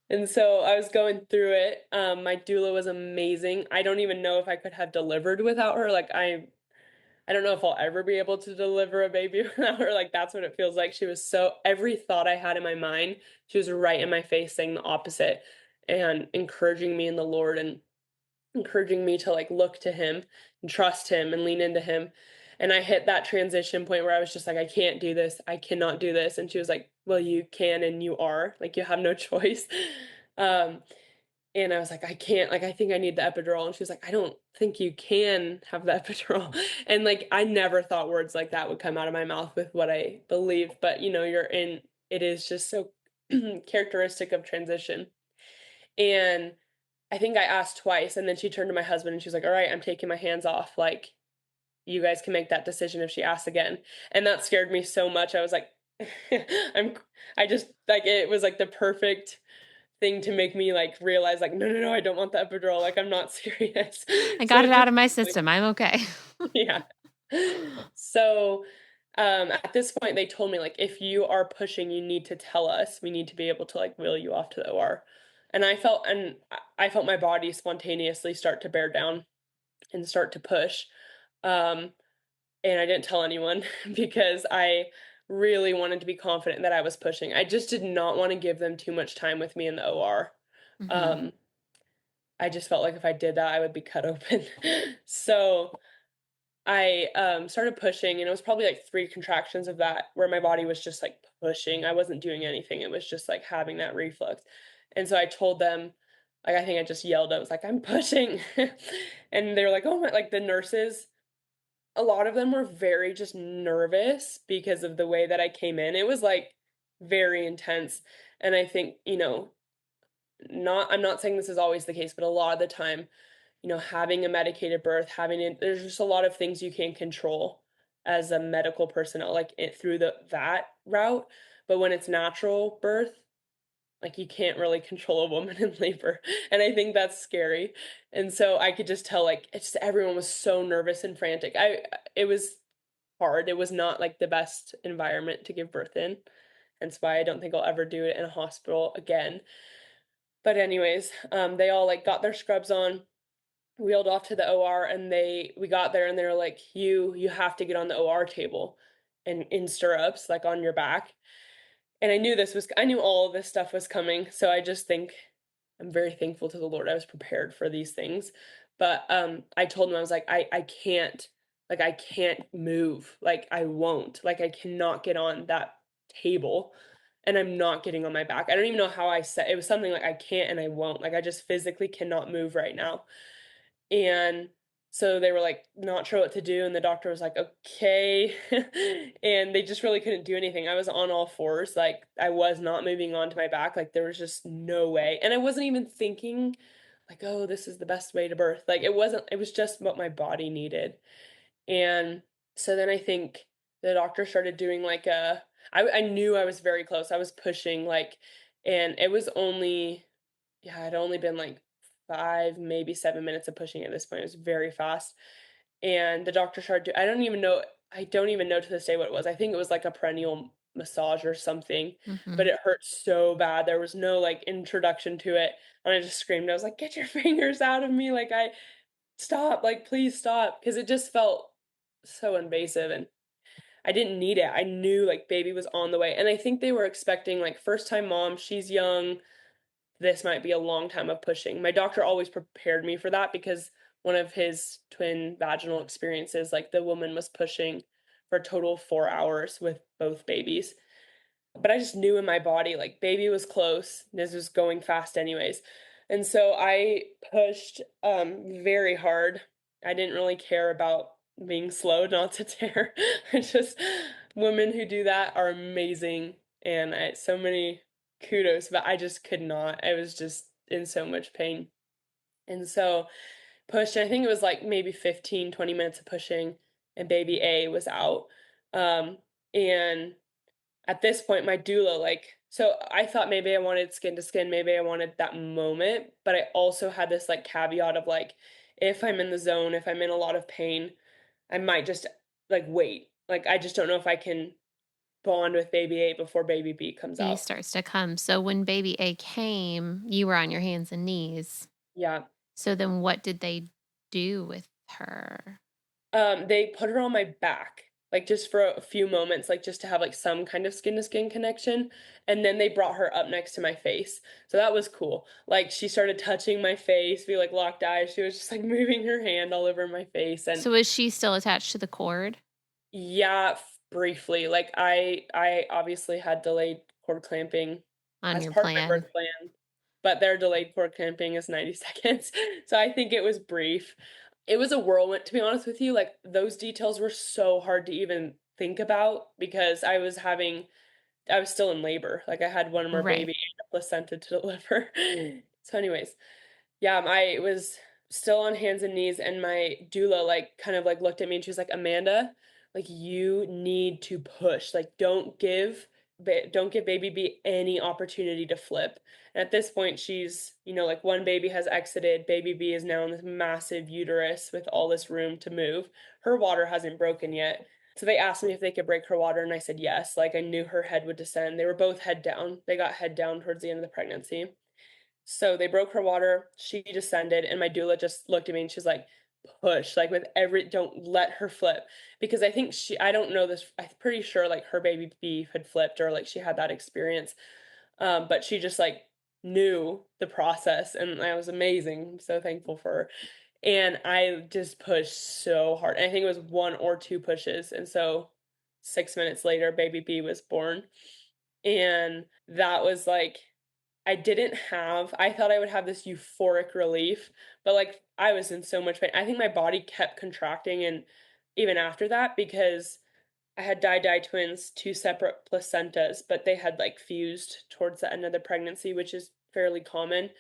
And so I was going through it. My doula was amazing. I don't even know if I could have delivered without her. Like, I don't know if I'll ever be able to deliver a baby without her. Like, that's what it feels like. She was so every thought I had in my mind, she was right in my face saying the opposite and encouraging me in the Lord and encouraging me to like look to him and trust him and lean into him. And I hit that transition point where I was just like, "I can't do this. I cannot do this." And she was like, "Well, you can and you are. Like, you have no choice." Um, and I was like, "I can't, like, I think I need the epidural." And she was like, "I don't think you can have the epidural." And like, I never thought words like that would come out of my mouth with what I believe, but it is just so characteristic of transition. And I think I asked twice, and then she turned to my husband and she was like, "All right, I'm taking my hands off. Like, you guys can make that decision if she asks again. And that scared me so much. I was like, I'm, I just, like, it was like the perfect thing to make me like realize, like, no, no, no, I don't want the epidural. Like, I'm not serious. I So got it it out just, of my like, system. I'm okay. yeah. So, at this point, they told me, like, if you are pushing, you need to tell us. We need to be able to, like, wheel you off to the OR. And I felt my body spontaneously start to bear down and start to push. Um, and I didn't tell anyone because I really wanted to be confident that I was pushing. I just did not want to give them too much time with me in the OR. Mhm. Um, I just felt like if I did that, I would be cut open. So I, started pushing, and it was probably, like, 3 contractions of that where my body was just, like, pushing. I wasn't doing anything, it was just, like, having that reflux, and so I told them, like, I think I just yelled, I was like, "I'm pushing," and they were like, "Oh my," like, the nurses, a lot of them were very just nervous because of the way that I came in. It was, like, very intense, and I think, not I'm not saying this is always the case, but a lot of the time, having a medicated birth, having it, there's just a lot of things you can control as a medical personnel, like it through that route. But when it's natural birth, like you can't really control a woman in labor. And I think that's scary. And so I could just tell, like, it's just everyone was so nervous and frantic. It was hard. It was not like the best environment to give birth in. And that's why I don't think I'll ever do it in a hospital again. But anyways, they all like got their scrubs on, wheeled off to the OR, and we got there and they were like, you have to get on the OR table and in stirrups, like on your back. And I knew all of this stuff was coming. So I just think I'm very thankful to the Lord. I was prepared for these things. But I told him, I was like, I can't move. Like I won't. Like I cannot get on that table, and I'm not getting on my back. I don't even know how I said it. Was something like I can't and I won't. Like I just physically cannot move right now. And so they were like not sure what to do, and the doctor was like, "Okay." And they just really couldn't do anything. I was on all fours, like I was not moving onto my back, like there was just no way. And I wasn't even thinking like, "Oh, this is the best way to birth." Like it was just what my body needed. And so then I think the doctor started doing like I knew I was very close. I was pushing like, and it was only, yeah, it had only been like 5, maybe 7 minutes of pushing at this point. It was very fast. And the doctor started I don't even know to this day what it was. I think it was like a perennial massage or something, but Mhm. it hurt so bad. There was no like introduction to it. And I just screamed. I was like, "Get your fingers out of me. Like stop, like please stop." Because it just felt so invasive, and I didn't need it. I knew like baby was on the way. And I think they were expecting like first time mom, she's young, this might be a long time of pushing. My doctor always prepared me for that because one of his twin vaginal experiences, like the woman was pushing for a total of 4 hours with both babies. But I just knew in my body, like baby was close. This was going fast anyways. And so I pushed very hard. I didn't really care about being slow not to tear. I just women who do that are amazing, and so many kudos, but I just could not. I was just in so much pain. And so pushed, and I think it was like maybe 15, 20 minutes of pushing, and baby A was out. And at this point, my doula, like, so I thought maybe I wanted skin to skin, maybe I wanted that moment, but I also had this like caveat of like, if I'm in the zone, if I'm in a lot of pain, I might just like wait. Like, I just don't know if I can bond with baby A before baby B comes B out. starts to come. So when baby A came, you were on your hands and knees. Yeah. So then what did they do with her? They put her on my back, like, just for a few moments, like, just to have, like, some kind of skin-to-skin connection, and then they brought her up next to my face, so that was cool. Like, she started touching my face, we, like, locked eyes, she was just, like, moving her hand all over my face, and So is she still attached to the cord yeah, briefly, like, I obviously had delayed cord clamping on as your part of my plan? birth plan, but their delayed cord clamping is 90 seconds, so I think it was brief. It was a whirlwind, to be honest with you, like, those details were so hard to even think about because I was still in labor, like, I had one more Right. baby and a placenta to deliver. So anyways, yeah, I it was still on hands and knees, and my doula, like, kind of, like, looked at me and she was like, "Amanda, like, you need to push, like, don't give baby B any opportunity to flip." And at this point, she's, like, 1 baby has exited, baby B is now in this massive uterus with all this room to move. Her water hasn't broken yet. So they asked me if they could break her water, and I said yes, like, I knew her head would descend. They were both head down. They got head down towards the end of the pregnancy. So they broke her water, she descended, and my doula just looked at me and she's like, "Push, like, don't let her flip." Because I don't know this, I'm pretty sure, like, her baby B had flipped or, like, she had that experience, but she just, like, knew the process, and that was amazing. I'm so thankful for her. And I just pushed so hard. I think it was 1 or 2 pushes, and so 6 minutes later, baby B was born, and that was, like, I thought I would have this euphoric relief, but, like, I was in so much pain. I think my body kept contracting, and even after that, because I had di-di twins, 2 separate placentas, but they had, like, fused towards the end of the pregnancy, which is fairly common,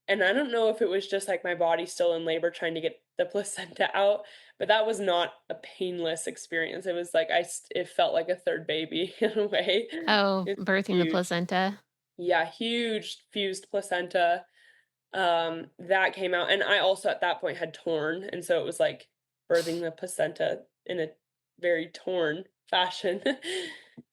and I don't know if it was just, like, my body still in labor trying to get the placenta out, but that was not a painless experience. It was like it felt like a 3rd baby in a way. Oh, It's birthing the huge. placenta. Yeah, huge fused placenta, that came out, and I also at that point had torn, and so it was like birthing the placenta in a very torn fashion.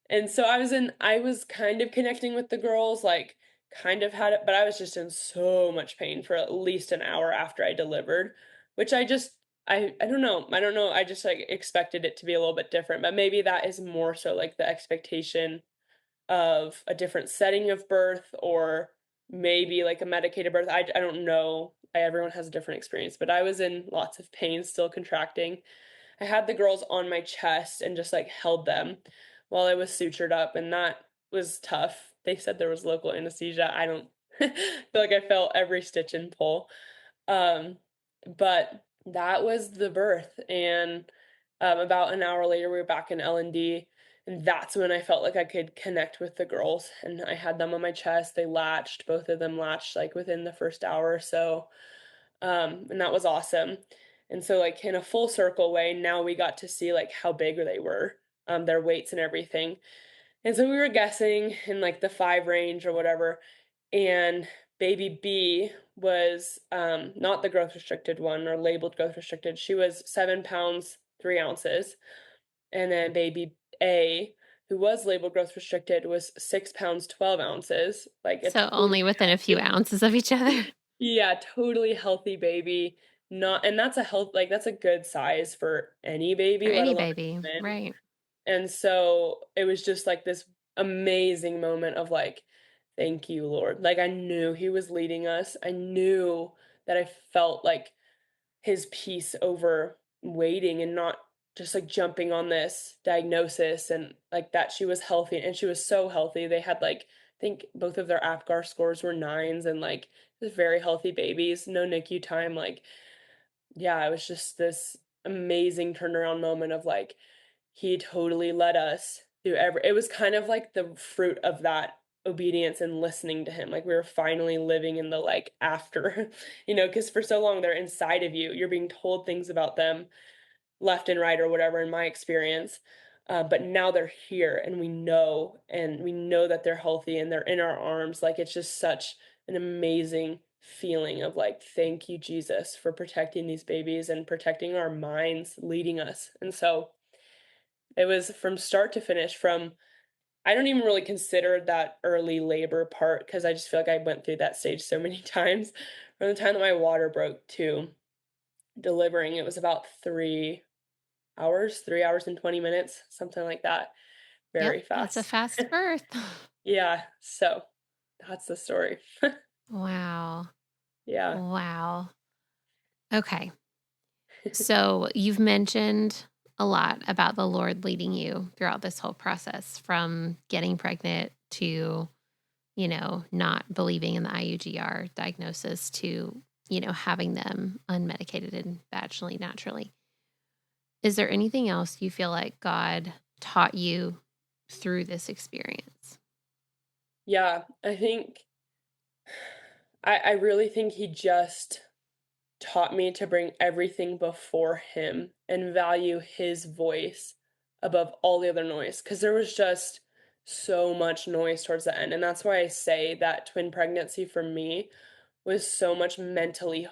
And so I was kind of connecting with the girls, like, kind of had it, but I was just in so much pain for at least an hour after I delivered, which I don't know. I don't know. I just, like, expected it to be a little bit different, but maybe that is more so like the expectation of a different setting of birth, or maybe like a medicated birth. I don't know. Everyone has a different experience, but I was in lots of pain, still contracting. I had the girls on my chest and just, like, held them while I was sutured up, and that was tough. They said there was local anesthesia. I don't feel like I felt every stitch and pull. Um, but that was the birth, and, about an hour later, we were back in L&D, and that's when I felt like I could connect with the girls, and I had them on my chest. They latched, both of them latched, like, within the first hour or so, and that was awesome. And so, like, in a full circle way, now we got to see, like, how big they were, their weights and everything. And so we were guessing in, like, the 5 range or whatever, and baby B was, not the growth restricted one or labeled growth restricted. She was 7 pounds, 3 ounces, and then baby A, who was labeled growth restricted, was 6 pounds, 12 ounces, like a So totally only within a few healthy. ounces of each other. Yeah, totally healthy baby. Not and that's a health like, that's a good size for any For baby, let any alone baby, a human. right? And so, it was just, like, this amazing moment of, like, "Thank you, Lord." Like, I knew he was leading us. I knew that I felt, like, his peace over waiting and not just, like, jumping on this diagnosis, and, like, that she was healthy, and she was so healthy. They had, like, I think both of their APGAR scores were 9s, and, like, just very healthy babies, no NICU time, like, yeah, it was just this amazing turnaround moment of, like, he totally led us through every it was kind of like the fruit of that obedience and listening to him, like, we were finally living in the, like, after, because for so long they're inside of you, you're being told things about them left and right or whatever in my experience, but now they're here, and we know that they're healthy and they're in our arms, like, it's just such an amazing feeling of, like, "Thank you, Jesus, for protecting these babies and protecting our minds, leading us." And so it was from start to finish, from I don't even really consider that early labor part because I just feel like I went through that stage so many times. From the time that my water broke to delivering, it was about 3 hours and 20 minutes, something like that. Yep, Very that's a fast. fast birth. Yeah, so that's the story. Wow. Yeah. Wow. Okay. So you've mentioned a lot about the Lord leading you throughout this whole process from getting pregnant to, not believing in the IUGR diagnosis to, having them unmedicated and vaginally naturally. Is there anything else you feel like God taught you through this experience? Yeah, I really think he just taught me to bring everything before him and value his voice above all the other noise, because there was just so much noise towards the end. And that's why I say that twin pregnancy for me was so much mentally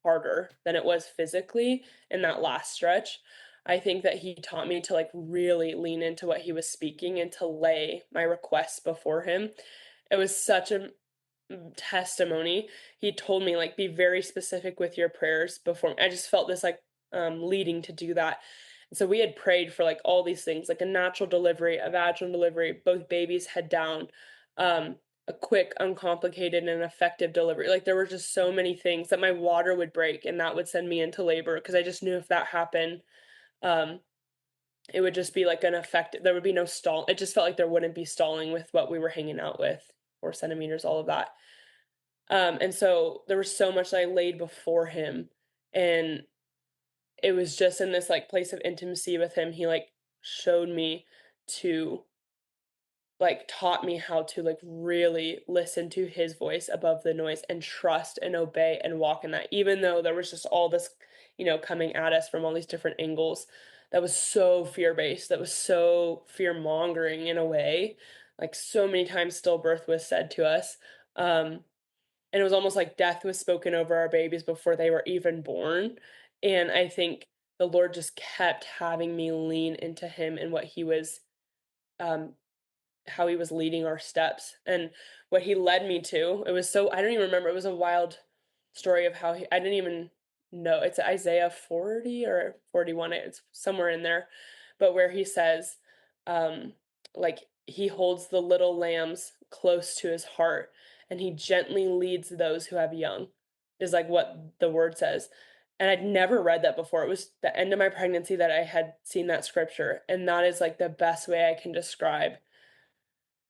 harder than it was physically in that last stretch. I think that he taught me to like really lean into what he was speaking and to lay my requests before him. It was such a testimony. He told me like be very specific with your prayers before. I just felt this like leading to do that. And so we had prayed for like all these things, like a natural delivery, a vaginal delivery, both babies head down, a quick, uncomplicated, and effective delivery. Like there were just so many things that my water would break and that would send me into labor because I just knew if that happened, um, it would just be like an effect. There would be no stall. It just felt like there wouldn't be stalling with what we were hanging out with, 4 centimeters, all of that. And so there was so much that I laid before him, and it was just in this like place of intimacy with him. He like showed me to like taught me how to like really listen to his voice above the noise and trust and obey and walk in that, even though there was just all this, coming at us from all these different angles that was so fear-based, that was so fear-mongering in a way. Like so many times stillbirth was said to us. And it was almost like death was spoken over our babies before they were even born. And I think the Lord just kept having me lean into him and what he was um how he was leading our steps and what he led me to. It was so I don't even remember. It was a wild story of how I didn't even know. It's Isaiah 40 or 41. It's somewhere in there. But where he says, like he holds the little lambs close to his heart and he gently leads those who have young, is like what the word says. And I'd never read that before. It was the end of my pregnancy that I had seen that scripture. And that is like the best way I can describe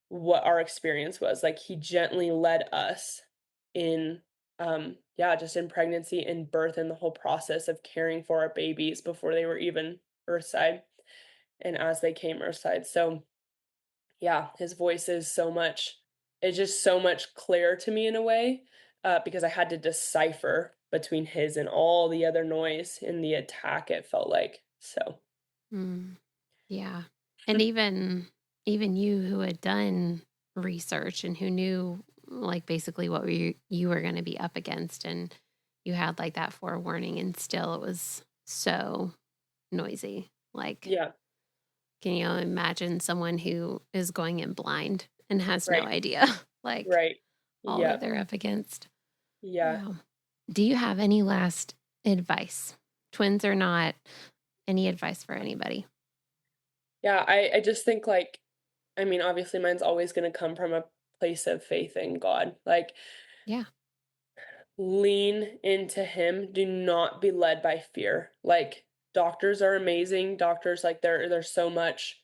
what our experience was. Like he gently led us in yeah, just in pregnancy and birth and the whole process of caring for our babies before they were even earthside and as they came earthside. So yeah, his voice is so much it's just so much clearer to me in a way, because I had to decipher between his and all the other noise in the attack, it felt like. So Mm, yeah. And even you who had done research and who knew like basically what you were going to be up against, and you had like that forewarning, and still it was so noisy. Like, yeah, can you imagine someone who is going in blind and has no right, idea like right. all that Yeah, they're up against? yeah. Wow. Do you have any last advice? Twins or not, any advice for anybody? Yeah, I just think like I mean, obviously mine's always going to come from a place of faith in God. Like Yeah. lean into him, do not be led by fear. Like doctors are amazing. Doctors like there's so much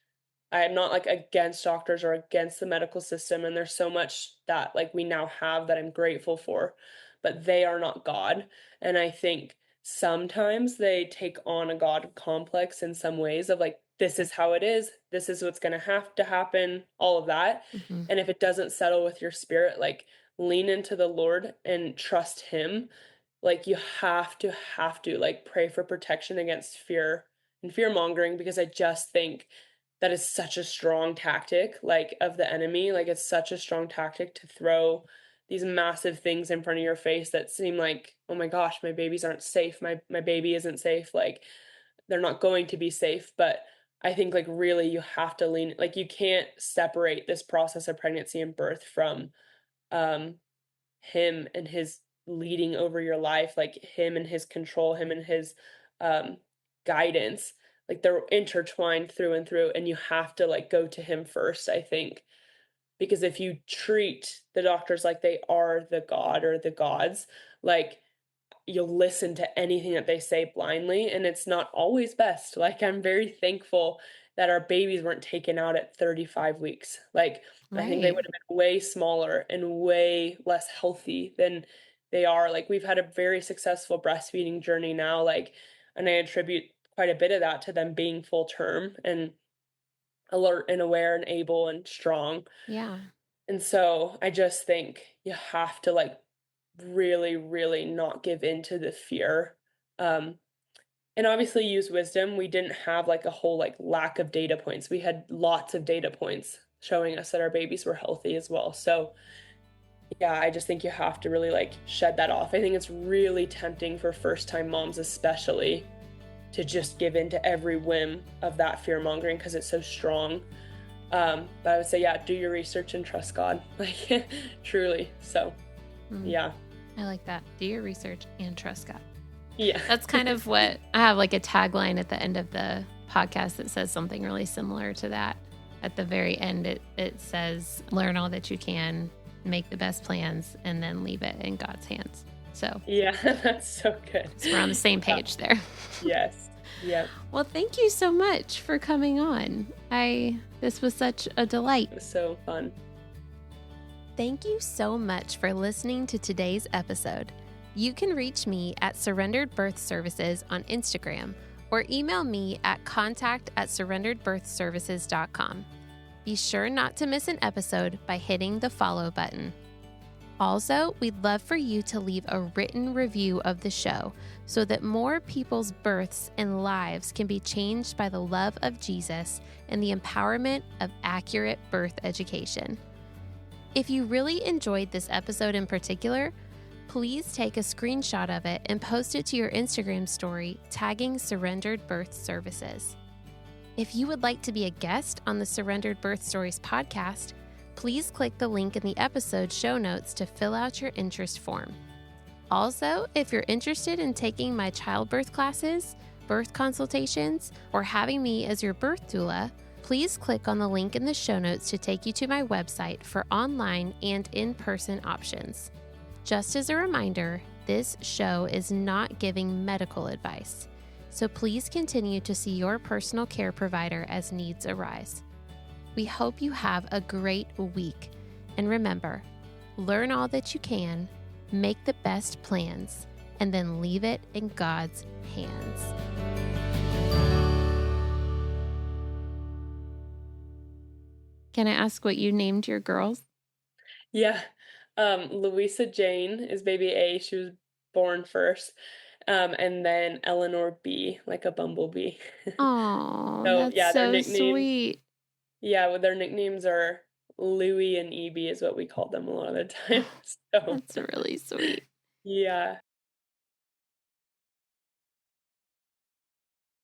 I am not like against doctors or against the medical system, and there's so much that like we now have that I'm grateful for, but they are not God. And I think sometimes they take on a God complex in some ways of like this is how it is, this is what's going to have to happen, all of that. Hmm. And if it doesn't settle with your spirit, like lean into the Lord and trust him. Like you have to like pray for protection against fear and fear mongering, because I just think that is such a strong tactic like of the enemy. Like it's such a strong tactic to throw these massive things in front of your face that seem like, oh my gosh, my babies aren't safe, my baby isn't safe, like they're not going to be safe. But I think like really you have to lean, like you can't separate this process of pregnancy and birth from um him and his leading over your life, like him and his control, him and his um guidance. Like they're intertwined through and through, and you have to like go to him first, I think. Because if you treat the doctors like they are the god or the gods, like you'll listen to anything that they say blindly, and it's not always best. Like I'm very thankful that our babies weren't taken out at 35 weeks. Like I think they Right. would have been way smaller and way less healthy than they are. Like we've had a very successful breastfeeding journey now, like, and I attribute quite a bit of that to them being full term and alert and aware and able and strong. Yeah. And so I just think you have to like really, really not give in to the fear. Um, and obviously use wisdom. We didn't have like a whole like lack of data points. We had lots of data points showing us that our babies were healthy as well. So yeah, I just think you have to really like shed that off. I think it's really tempting for first time moms, especially, to just give in to every whim of that fear mongering because it's so strong. But I would say, yeah, do your research and trust God, like truly. So, Mm, yeah, I like that. Do your research and trust God. yeah, That's kind of what I have, like a tagline at the end of the podcast that says something really similar to that. At the very end, it says, learn all that you can, make the best plans, and then leave it in God's hands. So, yeah. That's so good. so we're on the same Yeah. page there. Yes. Yep. Well, thank you so much for coming on. This was such a delight. It was so fun. Thank you so much for listening to today's episode. You can reach me at Surrendered Birth Services on Instagram or email me at contact@surrenderedbirthservices.com. Be sure not to miss an episode by hitting the follow button. Also, we'd love for you to leave a written review of the show so that more people's births and lives can be changed by the love of Jesus and the empowerment of accurate birth education. If you really enjoyed this episode in particular, please take a screenshot of it and post it to your Instagram story, tagging Surrendered Birth Services. If you would like to be a guest on the Surrendered Birth Stories podcast, please click the link in the episode show notes to fill out your interest form. Also, if you're interested in taking my childbirth classes, birth consultations, or having me as your birth doula, please click on the link in the show notes to take you to my website for online and in-person options. Just as a reminder, this show is not giving medical advice, so please continue to see your personal care provider as needs arise. We hope you have a great week, and remember, learn all that you can, make the best plans, and then leave it in God's hands. Can I ask what you named your girls? Yeah. Louisa Jane is baby A. She was born first. And then Eleanor B, like a bumblebee. Oh, So that's yeah, their so nicknames. sweet. Yeah, well, their nicknames are Louie and EB is what we call them a lot of the time. So That's really sweet. yeah.